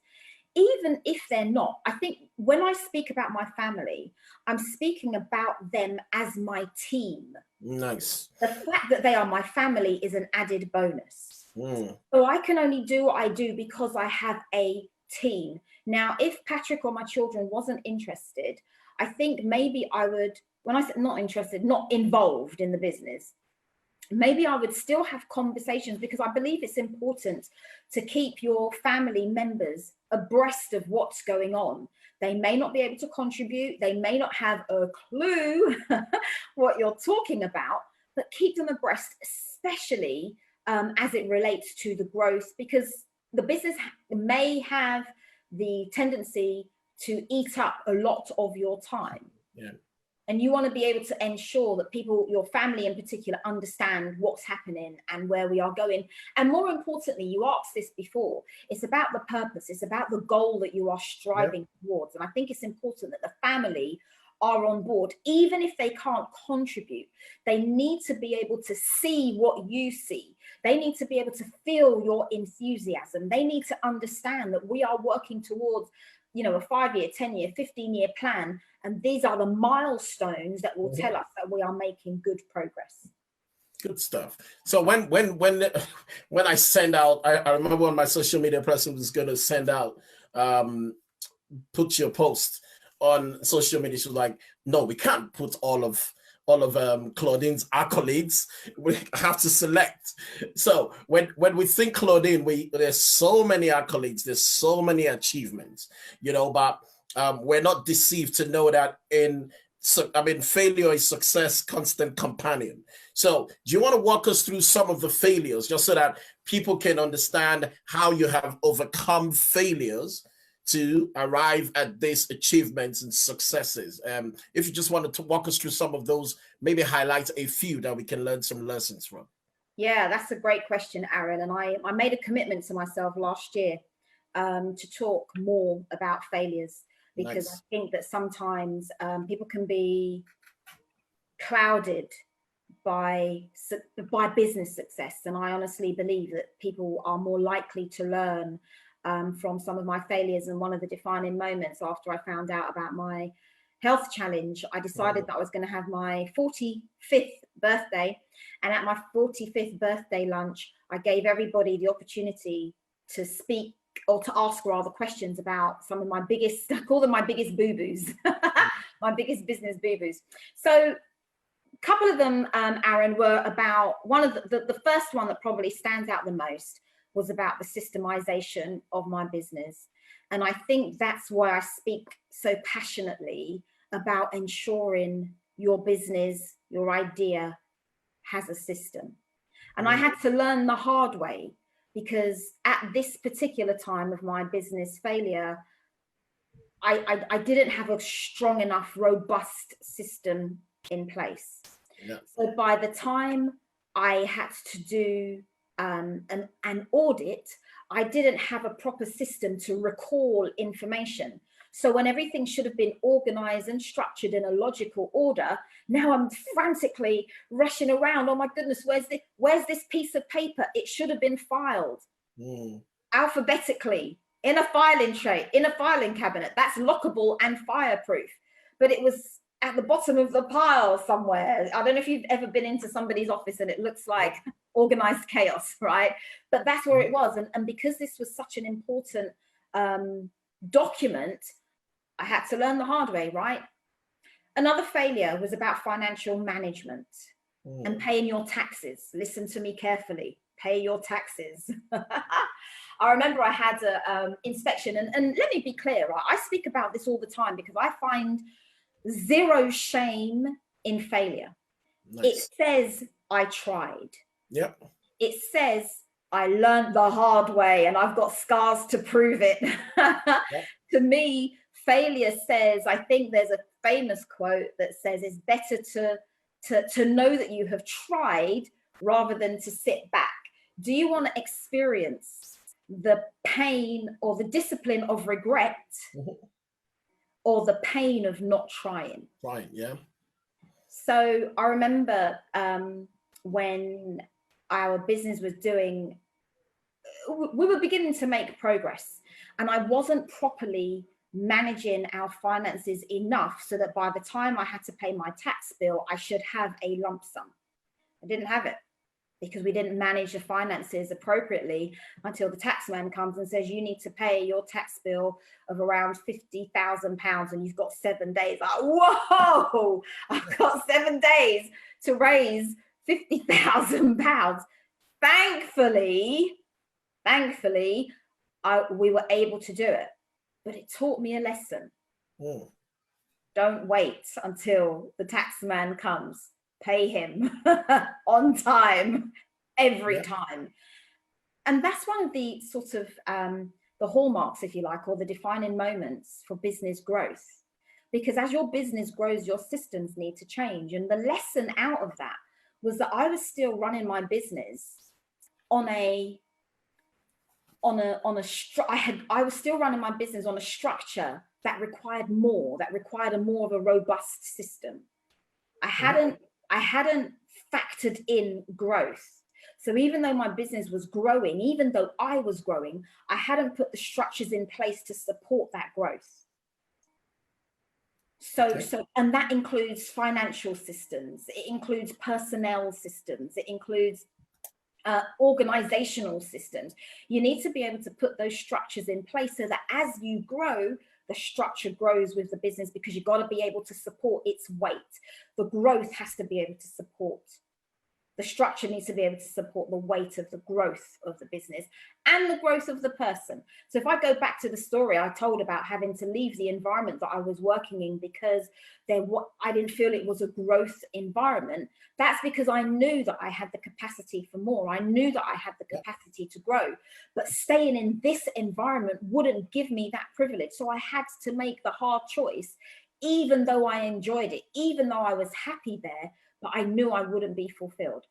Even if they're not, I think when I speak about my family, I'm speaking about them as my team. Nice. The fact that they are my family is an added bonus. So I can only do what I do because I have a team. Now, if Patrick or my children wasn't interested, I think maybe I would, when I said not interested, not involved in the business, maybe I would still have conversations, because I believe it's important to keep your family members abreast of what's going on. They may not be able to contribute. They may not have a clue what you're talking about, but keep them abreast, especially as it relates to the growth, because the business may have the tendency to eat up a lot of your time. Yeah. And you want to be able to ensure that people, your family in particular, understand what's happening and where we are going. And more importantly, you asked this before, it's about the purpose. It's about the goal that you are striving towards. And I think it's important that the family are on board, even if they can't contribute. They need to be able to see what you see. They need to be able to feel your enthusiasm. They need to understand that we are working towards, you know, a 5-year, 10-year, 15-year plan. And these are the milestones that will tell us that we are making good progress. Good stuff. So when I send out, I remember when my social media person was going to send out, put your post on social media. She was like, no, we can't put all of Claudine's accolades. We have to select. So when we think Claudine, there's so many accolades, there's so many achievements, you know, but we're not deceived to know that failure is success, constant companion. So do you want to walk us through some of the failures, just so that people can understand how you have overcome failures to arrive at these achievements and successes? If you just wanted to walk us through some of those, maybe highlight a few that we can learn some lessons from. Yeah, that's a great question, Aaron. And I made a commitment to myself last year to talk more about failures, because I think that sometimes people can be clouded by business success. And I honestly believe that people are more likely to learn from some of my failures. And one of the defining moments after I found out about my health challenge, I decided that I was going to have my 45th birthday. And at my 45th birthday lunch, I gave everybody the opportunity to speak, or to ask rather, questions about some of my biggest, I call them my biggest boo-boos, my biggest business boo-boos. So a couple of them, Aaron, were about, one of the first one that probably stands out the most was about the systemization of my business. And I think that's why I speak so passionately about ensuring your business, your idea has a system. And I had to learn the hard way, because at this particular time of my business failure, I didn't have a strong enough, robust system in place. Yeah. So by the time I had to do an audit, I didn't have a proper system to recall information. So when everything should have been organized and structured in a logical order, now I'm frantically rushing around. Oh my goodness, where's this piece of paper? It should have been filed alphabetically in a filing tray, in a filing cabinet. That's lockable and fireproof. But it was at the bottom of the pile somewhere. I don't know if you've ever been into somebody's office and it looks like organized chaos, right? But that's where it was. And because this was such an important document, I had to learn the hard way, right? Another failure was about financial management and paying your taxes. Listen to me carefully. Pay your taxes. I remember I had an inspection, and let me be clear, right? I speak about this all the time because I find zero shame in failure. Nice. It says I tried. Yep. It says I learned the hard way and I've got scars to prove it. Yep. To me, failure says, I think there's a famous quote that says it's better to know that you have tried rather than to sit back. Do you want to experience the pain or the discipline of regret or the pain of not trying? Right, yeah. So I remember when our business was we were beginning to make progress, and I wasn't properly managing our finances enough so that by the time I had to pay my tax bill, I should have a lump sum. I didn't have it because we didn't manage the finances appropriately until the tax man comes and says, you need to pay your tax bill of around £50,000 and you've got 7 days. Like, whoa, I've got 7 days to raise £50,000. Thankfully, we were able to do it, but it taught me a lesson. Don't wait until the tax man comes. Pay him on time, every time. And that's one of the sort of the hallmarks, if you like, or the defining moments for business growth. Because as your business grows, your systems need to change. And the lesson out of that was that I was still running my business I was still running my business on a structure that required more, a more of a robust system. I hadn't factored in growth. So even though my business was growing, even though I was growing, I hadn't put the structures in place to support that growth. And that includes financial systems. It includes personnel systems. It includes organizational systems. You need to be able to put those structures in place so that as you grow, the structure grows with the business, because you've got to be able to support its weight. The growth has to be able to support. The structure needs to be able to support the weight of the growth of the business and the growth of the person. So if I go back to the story I told about having to leave the environment that I was working in because I didn't feel it was a growth environment, that's because I knew that I had the capacity for more. I knew that I had the capacity to grow, but staying in this environment wouldn't give me that privilege. So I had to make the hard choice, even though I enjoyed it, even though I was happy there, but I knew I wouldn't be fulfilled.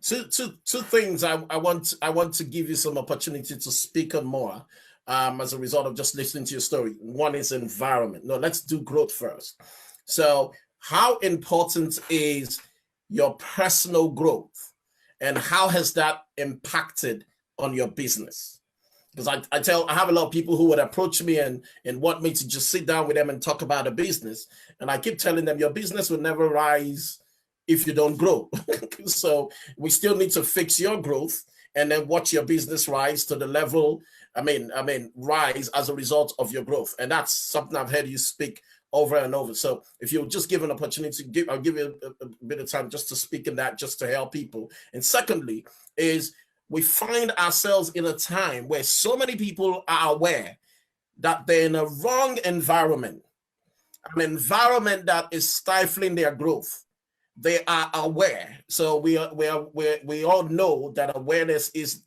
Two things I want to give you some opportunity to speak on more as a result of just listening to your story. One is environment. No, let's do growth first. So how important is your personal growth, and how has that impacted on your business? Because I have a lot of people who would approach me and want me to just sit down with them and talk about a business. And I keep telling them, your business will never rise if you don't grow. So we still need to fix your growth and then watch your business rise to the level, rise as a result of your growth. And that's something I've heard you speak over and over. So if you'll just give an opportunity, I'll give you a bit of time just to speak in that, just to help people. And secondly is, we find ourselves in a time where so many people are aware that they're in a wrong environment, an environment that is stifling their growth. They are aware. So we all know that awareness is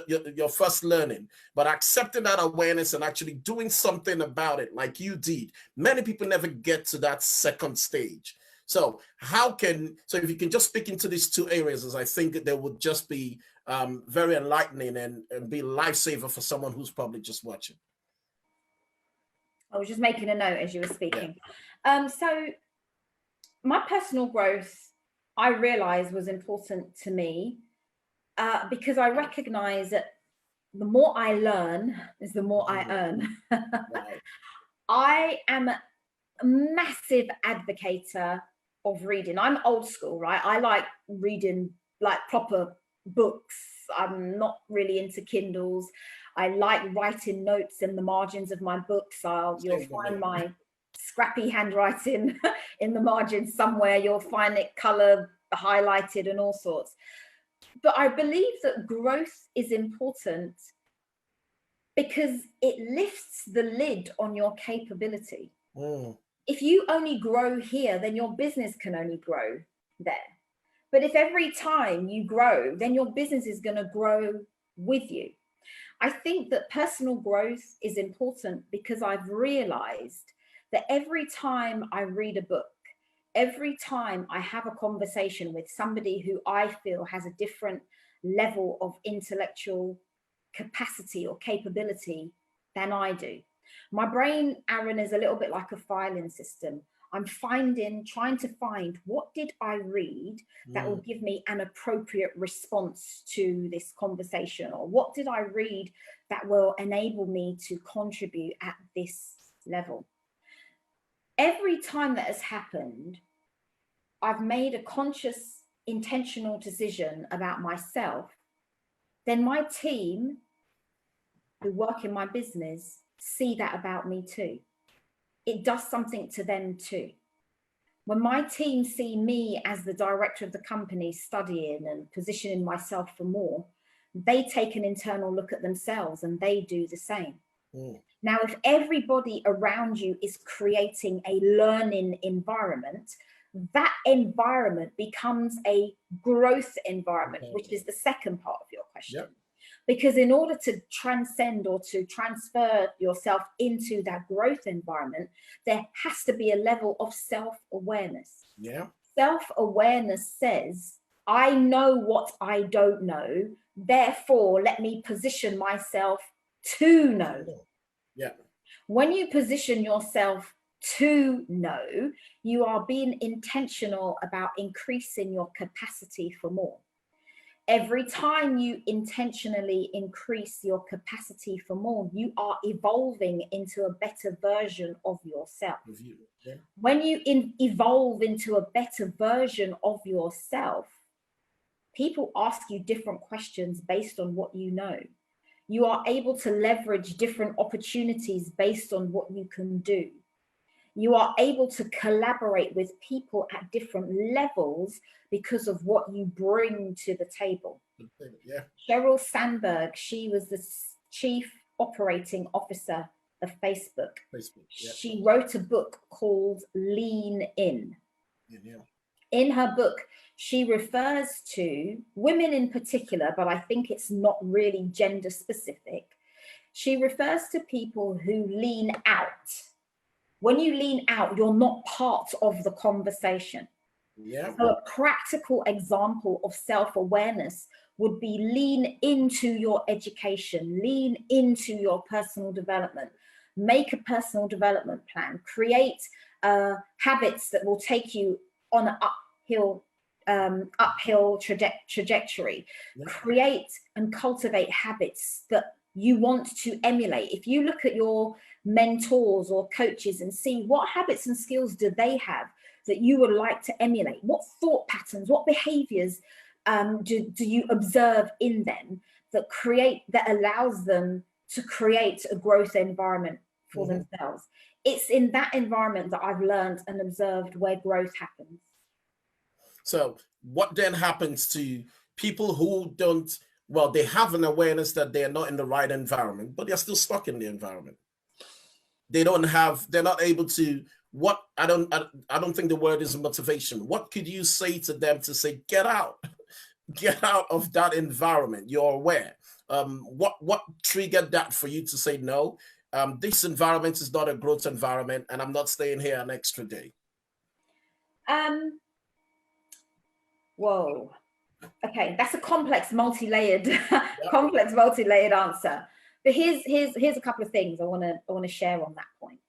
your first learning, but accepting that awareness and actually doing something about it, like you did. Many people never get to that second stage. So if you can just speak into these two areas, as I think they would just be very enlightening and be a lifesaver for someone who's probably just watching. I was just making a note as you were speaking. Yeah. So my personal growth, I realized, was important to me because I recognize that the more I learn is the more I earn. Right. I am a massive advocate of reading. I'm old school, right? I like reading like proper books. I'm not really into Kindles. I like writing notes in the margins of my books. You'll find my scrappy handwriting in the margins somewhere. You'll find it colored, highlighted, and all sorts. But I believe that growth is important because it lifts the lid on your capability. If you only grow here, then your business can only grow there. But if every time you grow, then your business is going to grow with you. I think that personal growth is important because I've realized that every time I read a book, every time I have a conversation with somebody who I feel has a different level of intellectual capacity or capability than I do. My brain, Aaron, is a little bit like a filing system. I'm trying to find what did I read that will give me an appropriate response to this conversation, or what did I read that will enable me to contribute at this level. Every time that has happened, I've made a conscious, intentional decision about myself. Then my team who work in my business see that about me too. It does something to them too. When my team see me as the director of the company studying and positioning myself for more, they take an internal look at themselves and they do the same. Now, if everybody around you is creating a learning environment, that environment becomes a growth environment, which is the second part of your question. Yep. Because in order to transcend or to transfer yourself into that growth environment, there has to be a level of self-awareness. Yeah. Self-awareness says, I know what I don't know, therefore let me position myself to know. Yeah. When you position yourself to know, you are being intentional about increasing your capacity for more. Every time you intentionally increase your capacity for more, you are evolving into a better version of yourself. Yeah. When you evolve into a better version of yourself, people ask you different questions based on what you know. You are able to leverage different opportunities based on what you can do. You are able to collaborate with people at different levels because of what you bring to the table. Yeah. Sheryl Sandberg, she was the chief operating officer of Facebook. Yeah. She wrote a book called Lean In. Yeah. In her book, she refers to women in particular, but I think it's not really gender specific. She refers to people who lean out. When you lean out, you're not part of the conversation. Yeah. So a practical example of self-awareness would be lean into your education, lean into your personal development, make a personal development plan, create habits that will take you on an uphill trajectory, yeah. Create and cultivate habits that you want to emulate. If you look at your mentors or coaches and see what habits and skills do they have that you would like to emulate, what thought patterns, what behaviors do you observe in them that allows them to create a growth environment for themselves. It's in that environment that I've learned and observed where growth happens. So what then happens to people who don't, well, they have an awareness that they're not in the right environment, but they're still stuck in the environment. They're not able to, I don't think the word is motivation. What could you say to them to say, get out of that environment? You're aware. What triggered that for you to say, no, this environment is not a growth environment and I'm not staying here an extra day? Whoa. Okay, that's a complex, multi-layered, Yep. complex, multi-layered answer. But here's a couple of things I want to share on that point.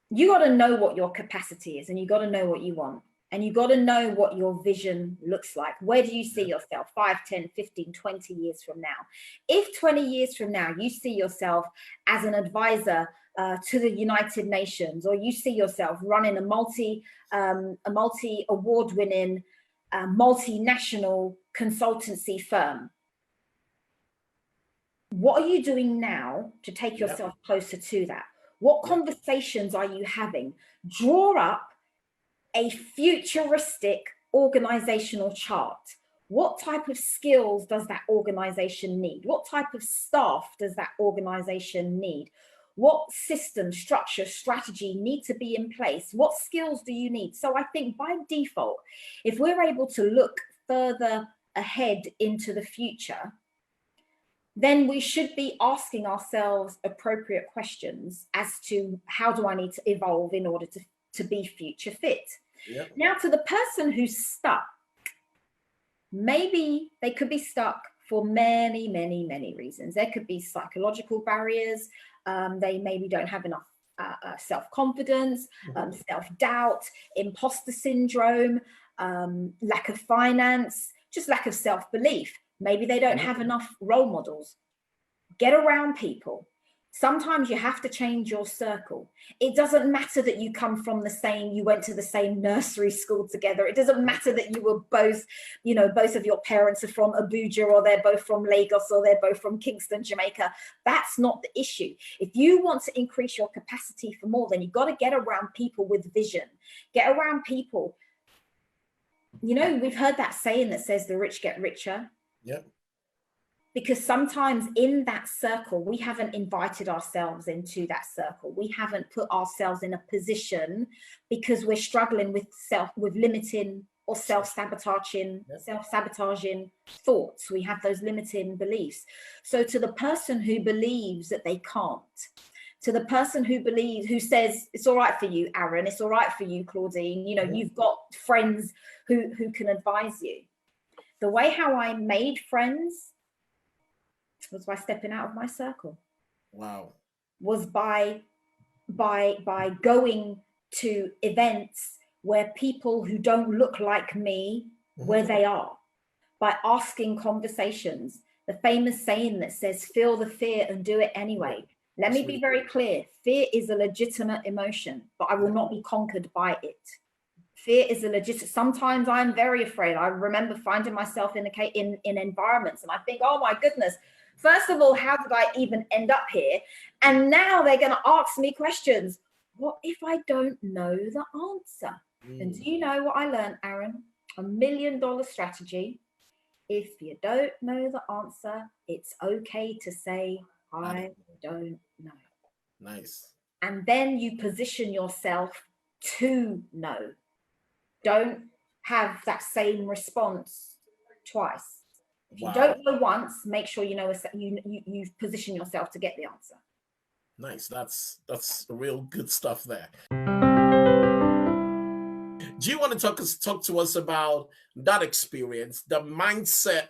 You got to know what your capacity is, and you got to know what you want, and you got to know what your vision looks like. Where do you see yourself 5, 10, 15, 20 years from now? If 20 years from now you see yourself as an advisor to the United Nations, or you see yourself running a multi award-winning multinational consultancy firm, what are you doing now to take yourself closer to that? What conversations are you having? Draw up a futuristic organizational chart. What type of skills does that organization need? What type of staff does that organization need? What system, structure, strategy need to be in place? What skills do you need? So I think by default, if we're able to look further ahead into the future, then we should be asking ourselves appropriate questions as to how do I need to evolve in order to be future fit. Yep. Now, to the person who's stuck, maybe they could be stuck for many, many, many reasons. There could be psychological barriers. They maybe don't have enough self-confidence, self-doubt, imposter syndrome, lack of finance, just lack of self-belief. Maybe they don't have enough role models. Get around people. Sometimes you have to change your circle. It doesn't matter that you come from you went to the same nursery school together. It doesn't matter that you were both, both of your parents are from Abuja, or they're both from Lagos, or they're both from Kingston, Jamaica. That's not the issue. If you want to increase your capacity for more, then you've got to get around people with vision. Get around people. We've heard that saying that says the rich get richer. Yep. Because sometimes in that circle, we haven't invited ourselves into that circle. We haven't put ourselves in a position because we're struggling with limiting or self-sabotaging thoughts. We have those limiting beliefs. So to the person who believes that they can't, to the person who says, it's all right for you, Aaron, it's all right for you, Claudine, you've got friends who can advise you. The way how I made friends was by stepping out of my circle. Wow. Was by going to events where people who don't look like me, where they are, by asking conversations. The famous saying that says, feel the fear and do it anyway. Let me be very clear. Fear is a legitimate emotion, but I will not be conquered by it. Fear is a legitimate. Sometimes I'm very afraid. I remember finding myself in environments and I think, oh my goodness, first of all, how did I even end up here? And now they're going to ask me questions. What if I don't know the answer? And do you know what I learned, Aaron? $1 million strategy. If you don't know the answer, it's okay to say, I don't know. Nice. And then you position yourself to know. Don't have that same response twice. If you don't know once, make sure you position yourself to get the answer. Nice. That's real good stuff there. Do you want to talk to us about that experience, the mindset?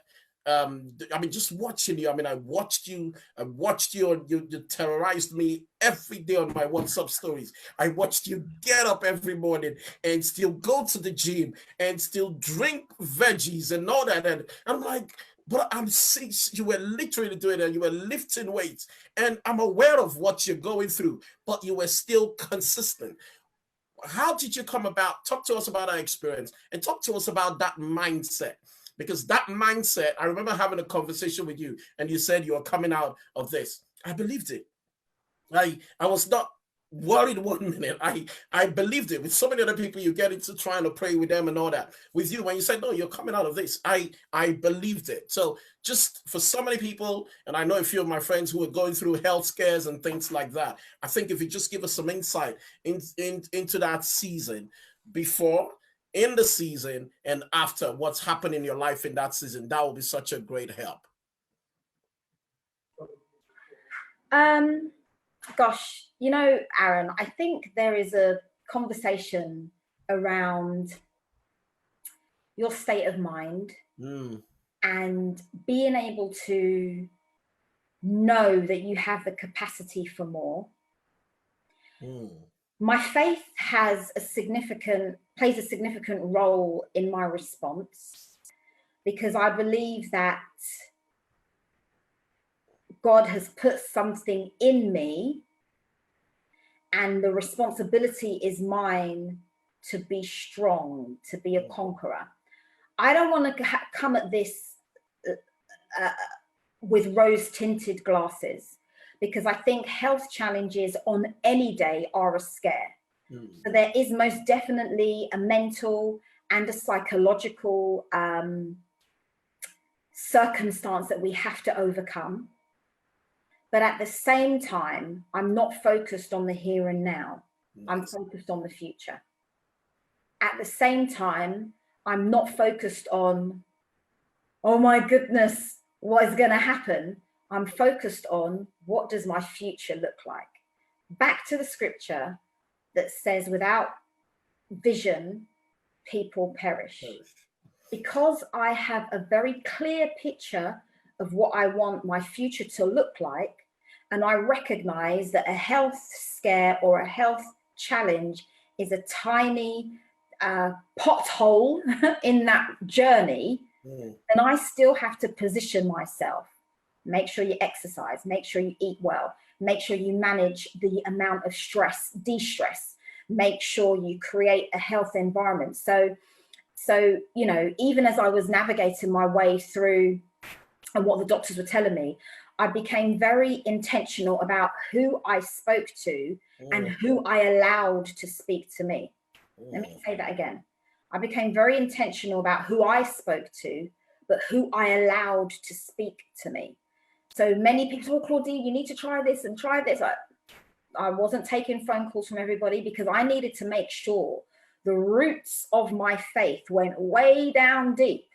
Just watching you. I watched you. You terrorized me every day on my WhatsApp stories. I watched you get up every morning and still go to the gym and still drink veggies and all that. And I'm like, but I'm seeing you were literally doing it. You were lifting weights, and I'm aware of what you're going through, but you were still consistent. How did you come about? Talk to us about our experience and talk to us about that mindset. Because that mindset, I remember having a conversation with you and you said you were coming out of this. I believed it. I was not worried 1 minute. I believed it. With so many other people, you get into trying to pray with them and all that. With you, when you said, no, you're coming out of this, I believed it. So just for so many people, and I know a few of my friends who are going through health scares and things like that, I think if you just give us some insight into that season, before, in the season, and after, what's happened in your life in that season, that will be such a great help. Gosh, Aaron, I think there is a conversation around your state of mind and being able to know that you have the capacity for more. My faith plays a significant role in my response, because I believe that God has put something in me and the responsibility is mine to be strong, to be a conqueror. I don't want to come at this with rose-tinted glasses, because I think health challenges on any day are a scare. So there is most definitely a mental and a psychological circumstance that we have to overcome. But at the same time, I'm not focused on the here and now. I'm focused on the future. At the same time, I'm not focused on, oh my goodness, what is going to happen? I'm focused on, what does my future look like? Back to the scripture that says, without vision, people perish. Because I have a very clear picture of what I want my future to look like, and I recognize that a health scare or a health challenge is a tiny pothole in that journey, then I still have to position myself. Make sure you exercise, make sure you eat well, make sure you manage the amount of stress, de-stress, make sure you create a health environment. So, you know, even as I was navigating my way through and what the doctors were telling me, I became very intentional about who I spoke to and who I allowed to speak to me. Let me say that again. I became very intentional about who I spoke to, but who I allowed to speak to me. So many people say, oh, Claudine, you need to try this and try this. I wasn't taking phone calls from everybody, because I needed to make sure the roots of my faith went way down deep,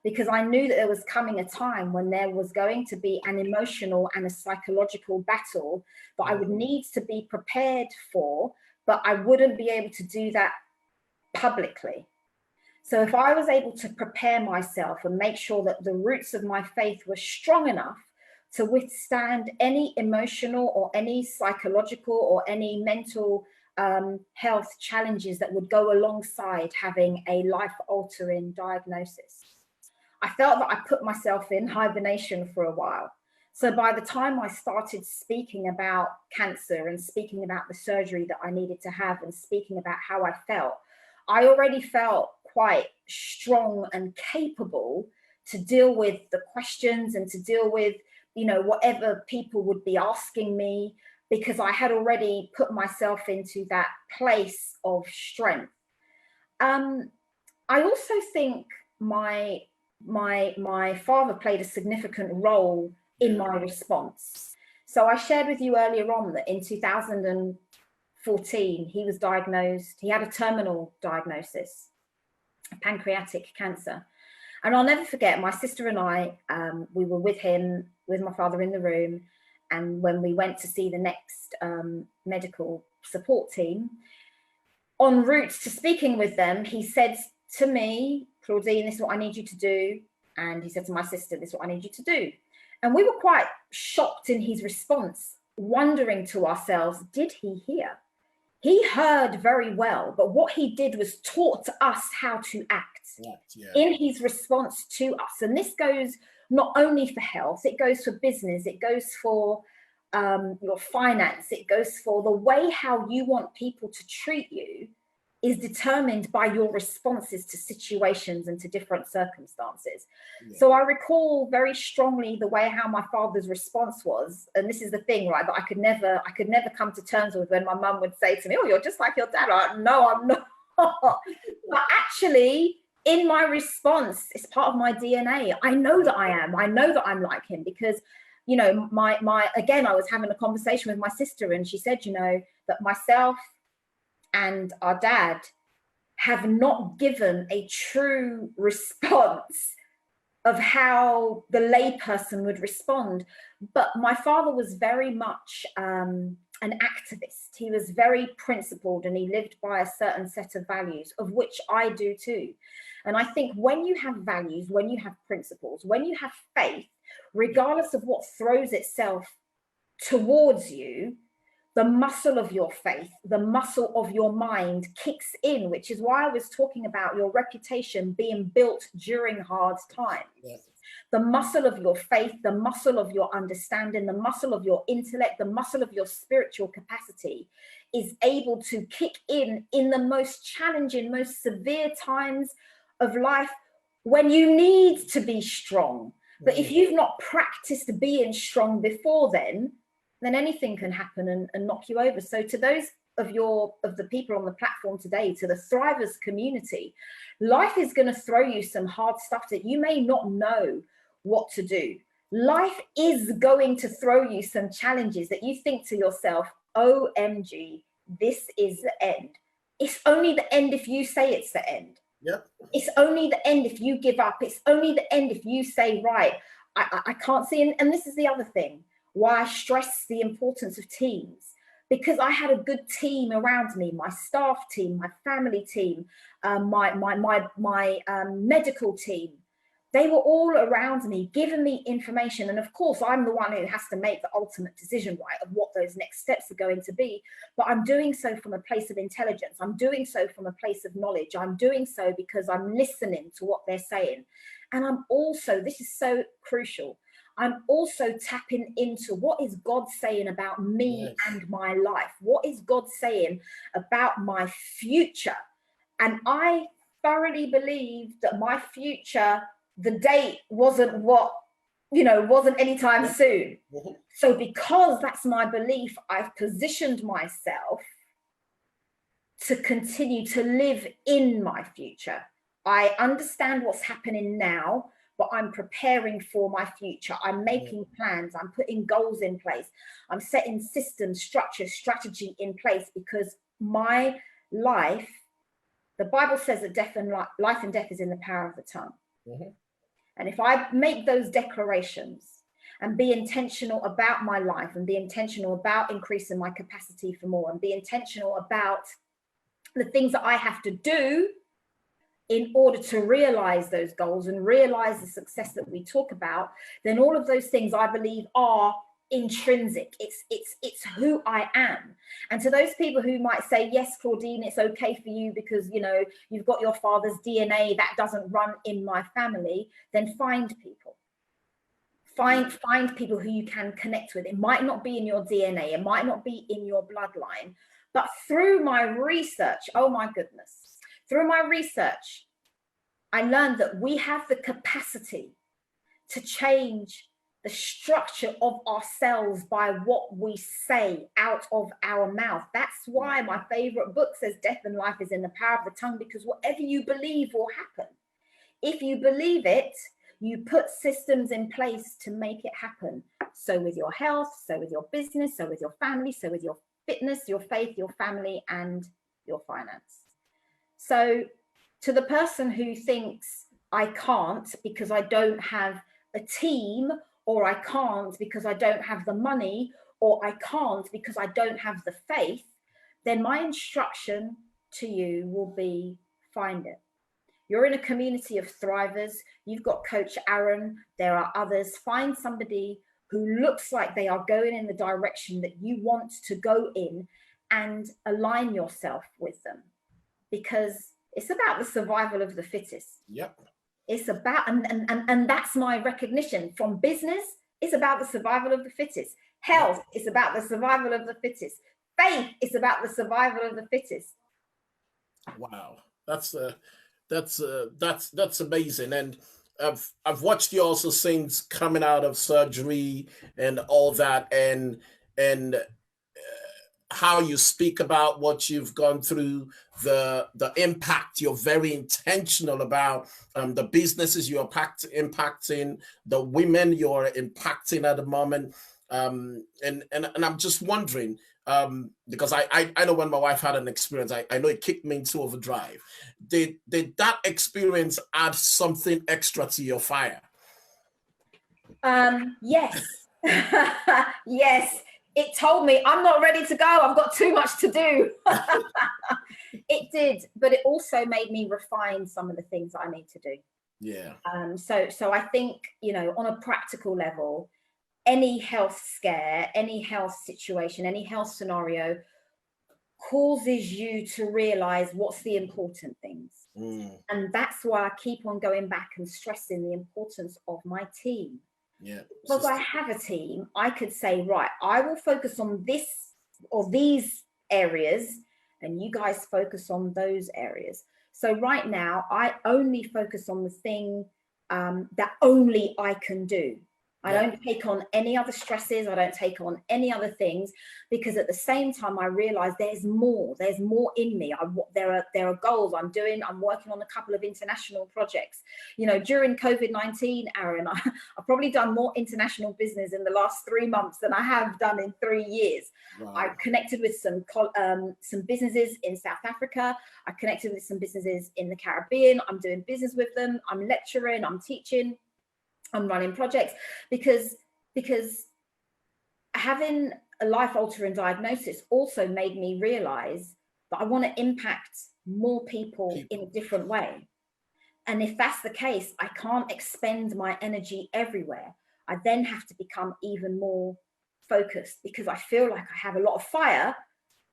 because I knew that there was coming a time when there was going to be an emotional and a psychological battle that I would need to be prepared for, but I wouldn't be able to do that publicly. So if I was able to prepare myself and make sure that the roots of my faith were strong enough to withstand any emotional or any psychological or any mental health challenges that would go alongside having a life-altering diagnosis, I felt that I put myself in hibernation for a while. So by the time I started speaking about cancer and speaking about the surgery that I needed to have and speaking about how I felt, I already felt quite strong and capable to deal with the questions and to deal with, you know, whatever people would be asking me, because I had already put myself into that place of strength. I also think my father played a significant role in my response. So I shared with you earlier on that in 2014, he was diagnosed, he had a terminal diagnosis, pancreatic cancer. And I'll never forget, my sister and I, we were with him, with my father in the room. And when we went to see the next medical support team, en route to speaking with them, he said to me, Claudine, this is what I need you to do. And he said to my sister, this is what I need you to do. And we were quite shocked in his response, wondering to ourselves, did he hear? He heard very well, but what he did was taught us how to act in his response to us. And this goes not only for health, it goes for business, it goes for your finance, it goes for the way how you want people to treat you is determined by your responses to situations and to different circumstances. So I recall very strongly the way how my father's response was, and this is the thing, right, that I could never come to terms with, when my mum would say to me, oh, you're just like your dad. Like, no, I'm not. But actually, in my response, it's part of my DNA. I know that I am. I know that I'm like him, because, you know, again, I was having a conversation with my sister, and she said, you know, that myself and our dad have not given a true response of how the layperson would respond. But my father was very much an activist. He was very principled, and he lived by a certain set of values, of which I do too. And I think when you have values, when you have principles, when you have faith, regardless of what throws itself towards you, the muscle of your faith, the muscle of your mind kicks in, which is why I was talking about your reputation being built during hard times. Yes. The muscle of your faith, the muscle of your understanding, the muscle of your intellect, the muscle of your spiritual capacity is able to kick in the most challenging, most severe times of life when you need to be strong. But if you've not practiced being strong before then anything can happen and knock you over. So to those of the people on the platform today, to the Thrivers community, life is going to throw you some hard stuff that you may not know what to do. Life is going to throw you some challenges that you think to yourself, OMG, this is the end. It's only the end if you say it's the end. Yep. It's only the end if you give up. It's only the end if you say, right, I can't see. And this is the other thing, why I stress the importance of teams, because I had a good team around me, my staff team, my family team, my medical team. They were all around me, giving me information. And of course, I'm the one who has to make the ultimate decision, right, of what those next steps are going to be. But I'm doing so from a place of intelligence. I'm doing so from a place of knowledge. I'm doing so because I'm listening to what they're saying. And I'm also, this is so crucial, I'm also tapping into what is God saying about me yes. and my life. What is God saying about my future? And I thoroughly believe that my future, the date wasn't wasn't anytime soon. So because that's my belief, I've positioned myself to continue to live in my future. I understand what's happening now, but I'm preparing for my future. I'm making plans. I'm putting goals in place. I'm setting systems, structure, strategy in place, because my life, the Bible says that life and death is in the power of the tongue. Mm-hmm. And if I make those declarations and be intentional about my life and be intentional about increasing my capacity for more and be intentional about the things that I have to do in order to realize those goals and realize the success that we talk about, then all of those things I believe are intrinsic. It's who I am. And to those people who might say, yes, Claudine, it's okay for you because you've got your father's DNA, that doesn't run in my family, then find people. Find people who you can connect with. It might not be in your DNA, it might not be in your bloodline, but through my research, oh my goodness, through my research, I learned that we have the capacity to change the structure of ourselves by what we say out of our mouth. That's why my favorite book says death and life is in the power of the tongue, because whatever you believe will happen. If you believe it, you put systems in place to make it happen. So with your health, so with your business, so with your family, so with your fitness, your faith, your family, and your finance. So to the person who thinks I can't because I don't have a team, or I can't because I don't have the money, or I can't because I don't have the faith, then my instruction to you will be, find it. You're in a community of thrivers. You've got Coach Aaron. There are others. Find somebody who looks like they are going in the direction that you want to go in and align yourself with them, because it's about the survival of the fittest. Yep. It's about, and that's my recognition from business. It's about the survival of the fittest. Health is about the survival of the fittest. Faith is about the survival of the fittest. Wow, that's amazing. And I've watched you also since coming out of surgery and all that, and how you speak about what you've gone through, the impact. You're very intentional about the businesses you're impacting, the women you're impacting at the moment. And I'm just wondering, because I know when my wife had an experience, I know it kicked me into overdrive. Did that experience add something extra to your fire? Yes. Yes. it told me I'm not ready to go. I've got too much to do. It did, but it also made me refine some of the things that I need to do. Yeah. So I think, you know, on a practical level, any health scare, any health situation, any health scenario causes you to realize what's the important things. And that's why I keep on going back and stressing the importance of my team. Yeah. Because I have a team, I could say, right, I will focus on this or these areas, and you guys focus on those areas. So right now, I only focus on the thing that only I can do. I don't take on any other stresses. I don't take on any other things, because at the same time, I realize there's more in me. There are goals I'm doing. I'm working on a couple of international projects. You know, during COVID-19, Aaron, I've probably done more international business in the last 3 months than I have done in 3 years. Wow. I connected with some businesses in South Africa. I connected with some businesses in the Caribbean. I'm doing business with them. I'm lecturing, I'm teaching, I'm running projects, because having a life-altering diagnosis also made me realize that I want to impact more people in a different way. And if that's the case, I can't expend my energy everywhere. I then have to become even more focused, because I feel like I have a lot of fire,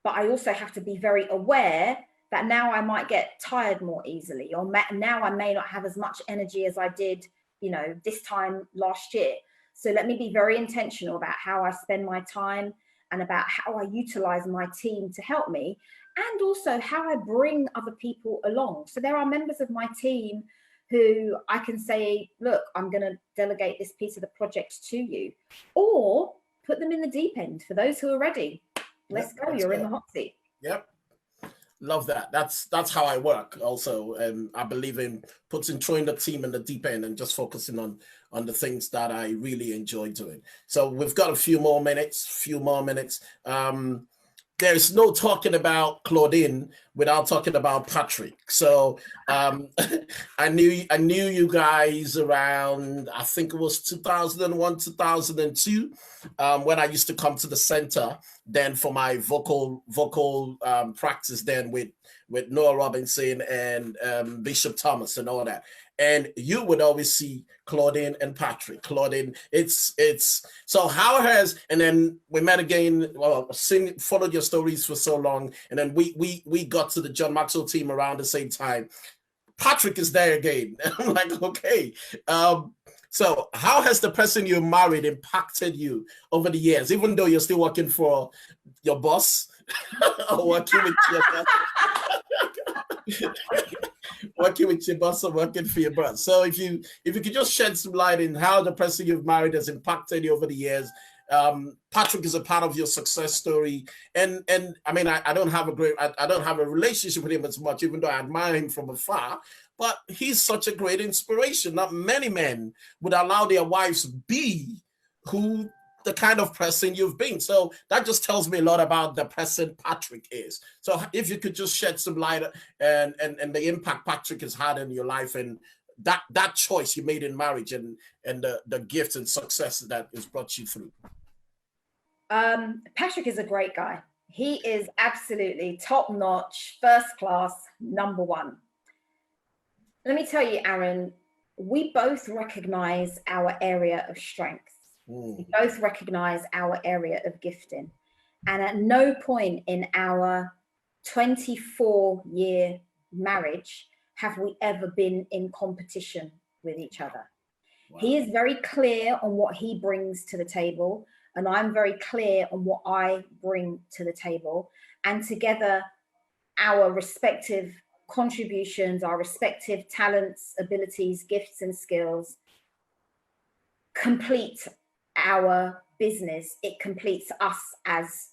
but I also have to be very aware that now I might get tired more easily, or now I may not have as much energy as I did, you know, this time last year. So let me be very intentional about how I spend my time, and about how I utilize my team to help me, and also how I bring other people along. So there are members of my team who I can say, look, I'm going to delegate this piece of the project to you, or put them in the deep end for those who are ready. Let's go. You're in the hot seat. Yep. Love that. That's how I work also. I believe in throwing the team in the deep end and just focusing on the things that I really enjoy doing. So we've got a few more minutes. There's no talking about Claudine without talking about Patrick. So I knew you guys around, I think it was 2001, 2002, when I used to come to the center then for my vocal practice then with Noah Robinson and Bishop Thomas and all that. And you would always see Claudine and Patrick. Claudine, it's so how has, and then we met again, well, followed your stories for so long, and then we got to the John Maxwell team around the same time. Patrick is there again. I'm like, okay. So how has the person you married impacted you over the years, even though you're still working for your boss or working with your boss? Working with your boss or working for your boss. So if you could just shed some light in how the person you've married has impacted you over the years. Patrick is a part of your success story, and I mean, I don't have a relationship with him as much, even though I admire him from afar. But he's such a great inspiration. Not many men would allow their wives be who the kind of person you've been. So that just tells me a lot about the person Patrick is. So if you could just shed some light and the impact Patrick has had in your life, and that choice you made in marriage, and the gifts and success that has brought you through. Patrick is a great guy. He is absolutely top-notch, first class, number one. Let me tell you, Aaron, we both recognize our area of strength. We both recognize our area of gifting. And at no point in our 24-year marriage have we ever been in competition with each other. Wow. He is very clear on what he brings to the table, and I'm very clear on what I bring to the table. And together, our respective contributions, our respective talents, abilities, gifts, and skills complete our business. It completes us as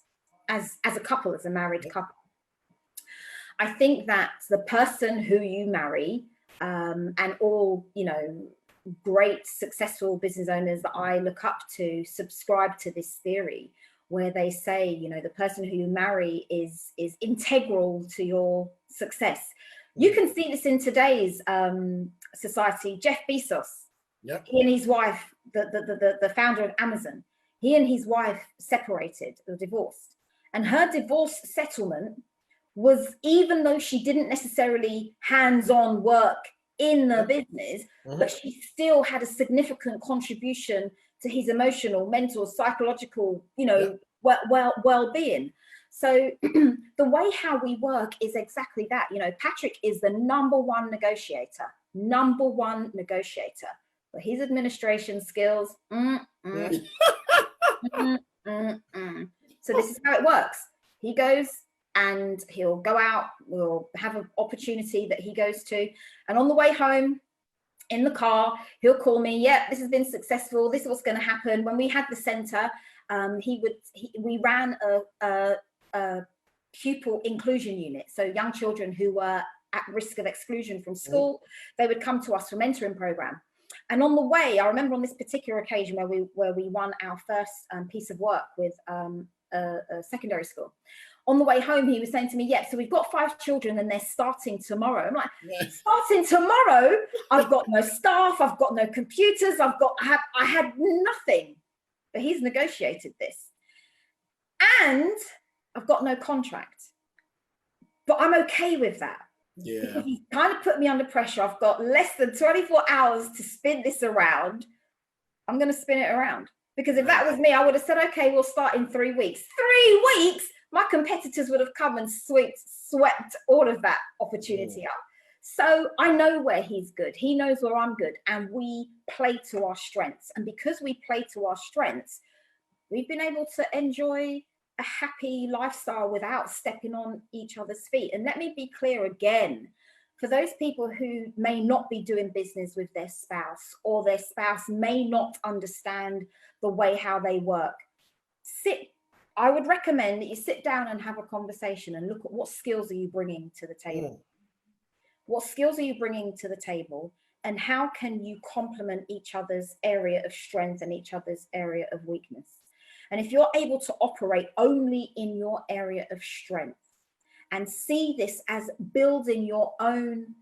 a couple, as a married couple. I think that the person who you marry, and all, you know, great successful business owners that I look up to subscribe to this theory, where they say, you know, the person who you marry is integral to your success. You can see this in today's society. Jeff Bezos, yep. He and his wife, the founder of Amazon, he and his wife separated or divorced. And her divorce settlement was, even though she didn't necessarily hands-on work in the business, but she still had a significant contribution to his emotional, mental, psychological, well-being. So the way how we work is exactly that. Patrick is the number one negotiator, but his administration skills, So this is how it works. He goes and he'll go out, we'll have an opportunity that he goes to, and on the way home in the car, he'll call me, this has been successful, this is what's going to happen. When we had the center, we ran a pupil inclusion unit. So young children who were at risk of exclusion from school, they would come to us for mentoring program. And on the way, I remember on this particular occasion where we won our first piece of work with a secondary school. On the way home, he was saying to me, so we've got 5 children and they're starting tomorrow. I'm like, starting tomorrow? I've got no staff, I've got no computers, I had nothing. But he's negotiated this. And I've got no contract. But I'm okay with that. Yeah. He's kind of put me under pressure. I've got less than 24 hours to spin this around. I'm going to spin it around. Because if that was me, I would have said, okay, we'll start in 3 weeks. 3 weeks? My competitors would have come and swept all of that opportunity up. So I know where he's good. He knows where I'm good. And we play to our strengths. And because we play to our strengths, we've been able to enjoy a happy lifestyle without stepping on each other's feet. And let me be clear again, for those people who may not be doing business with their spouse, or their spouse may not understand the way how they work, I would recommend that you sit down and have a conversation and look at what skills are you bringing to the table. What skills are you bringing to the table, and how can you complement each other's area of strength and each other's area of weakness? And if you're able to operate only in your area of strength and see this as building your own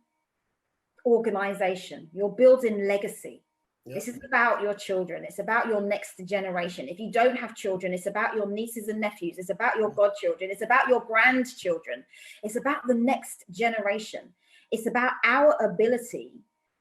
organization, you're building legacy. This is about your children. It's about your next generation. If you don't have children, it's about your nieces and nephews. It's about your godchildren. It's about your grandchildren. It's about the next generation. It's about our ability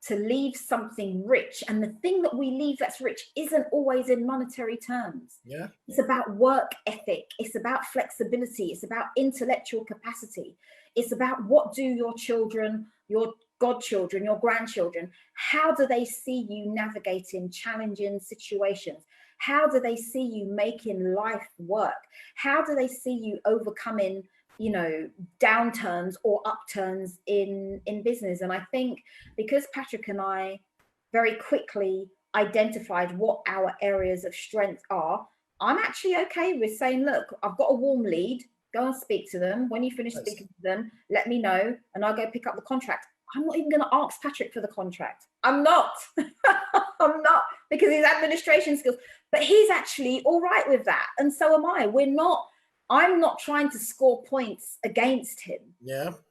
to leave something rich. And the thing that we leave that's rich isn't always in monetary terms. It's about work ethic. It's about flexibility. It's about intellectual capacity. It's about, what do your children, your godchildren, your grandchildren, how do they see you navigating challenging situations? How do they see you making life work? How do they see you overcoming, downturns or upturns in business? And I think because Patrick and I very quickly identified what our areas of strength are, I'm actually okay with saying, look, I've got a warm lead, go and speak to them. When you finish speaking to them, let me know and I'll go pick up the contract. I'm not even going to ask Patrick for the contract. I'm not. I'm not, because his administration skills, but he's actually all right with that. And so am I. I'm not trying to score points against him.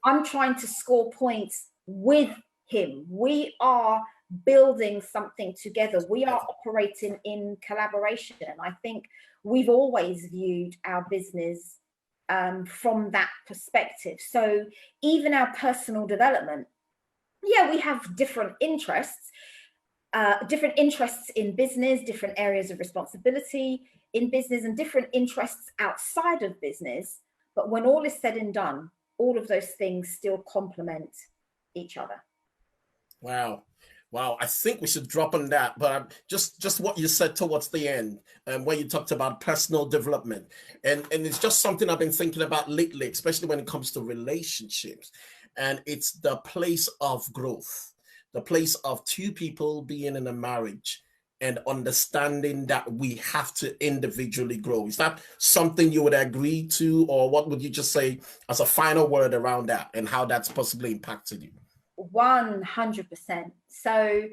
I'm trying to score points with him. We are building something together. We are operating in collaboration. I think we've always viewed our business from that perspective. So even our personal development, we have different interests in business, different areas of responsibility in business, and different interests outside of business. But when all is said and done, all of those things still complement each other. Wow. I think we should drop on that. But just what you said towards the end, where you talked about personal development. And it's just something I've been thinking about lately, especially when it comes to relationships. And it's the place of growth, the place of two people being in a marriage and understanding that we have to individually grow. Is that something you would agree to, or what would you just say as a final word around that and how that's possibly impacted you? 100%. So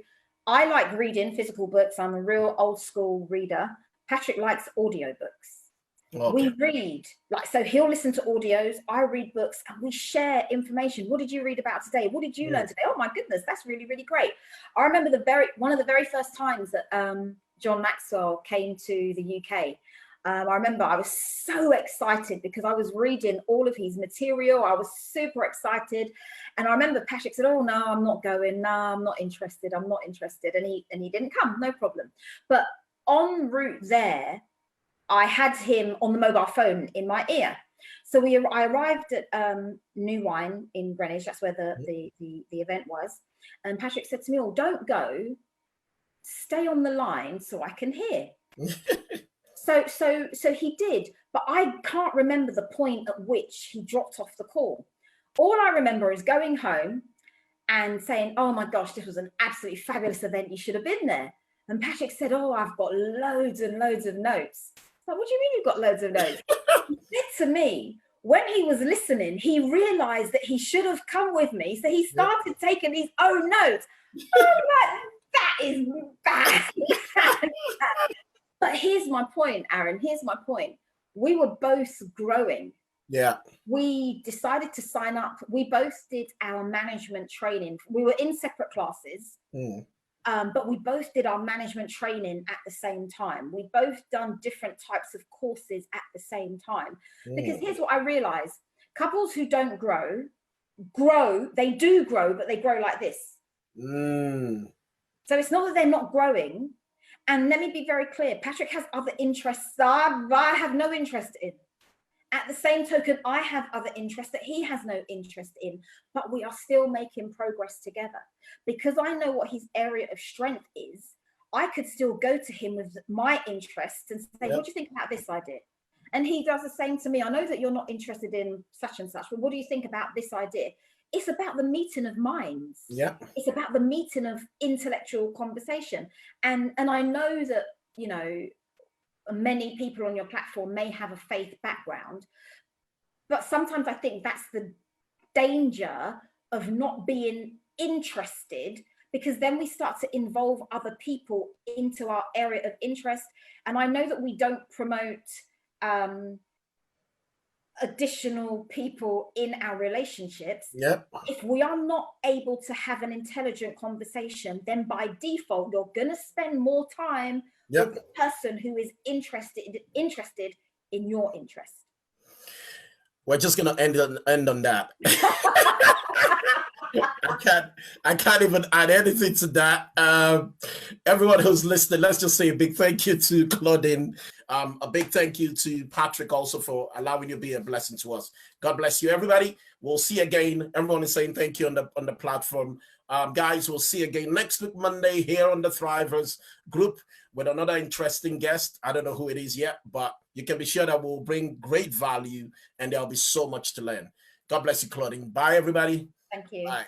I like reading physical books. I'm a real old school reader. Patrick likes audiobooks. We read, so he'll listen to audios, I read books, and we share information. What did you read about today? What did you learn today? Oh my goodness, that's really, really great. I remember one of the very first times that John Maxwell came to the UK, I remember I was so excited because I was reading all of his material. I was super excited. And I remember Patrick said, oh, no, I'm not going. No, I'm not interested. I'm not interested. And he didn't come, no problem. But en route there, I had him on the mobile phone in my ear. So I arrived at New Wine in Greenwich. That's where the event was. And Patrick said to me, oh, don't go. Stay on the line so I can hear. So he did, but I can't remember the point at which he dropped off the call. All I remember is going home and saying, oh my gosh, this was an absolutely fabulous event. You should have been there. And Patrick said, oh, I've got loads and loads of notes. Like, what do you mean you've got loads of notes? He said to me, when he was listening, he realized that he should have come with me. So he started taking his own notes. I'm like, that is bad. But here's my point, Aaron. Here's my point. We were both growing. Yeah. We decided to sign up. We both did our management training. We were in separate classes, but we both did our management training at the same time. We both done different types of courses at the same time. Because here's what I realized. Couples who don't grow, they do grow, but they grow like this. So it's not that they're not growing. And let me be very clear, Patrick has other interests that I have no interest in. At the same token, I have other interests that he has no interest in, but we are still making progress together. Because I know what his area of strength is, I could still go to him with my interests and say, what do you think about this idea? And he does the same to me. I know that you're not interested in such and such, but what do you think about this idea? It's about the meeting of minds. Yeah. It's about the meeting of intellectual conversation. And I know that, you know, many people on your platform may have a faith background, but sometimes I think that's the danger of not being interested, because then we start to involve other people into our area of interest. And I know that we don't promote additional people in our relationships. If we are not able to have an intelligent conversation, then by default you're going to spend more time with the person who is interested in your interest. We're just going to end on that. I can't even add anything to that. Everyone who's listening, let's just say a big thank you to Claudine. A big thank you to Patrick also for allowing you to be a blessing to us. God bless you, everybody. We'll see you again. Everyone is saying thank you on the platform. Guys, we'll see you again next week, Monday, here on the Thrivers group with another interesting guest. I don't know who it is yet, but you can be sure that we'll bring great value and there'll be so much to learn. God bless you, Claudine. Bye, everybody. Thank you. Bye.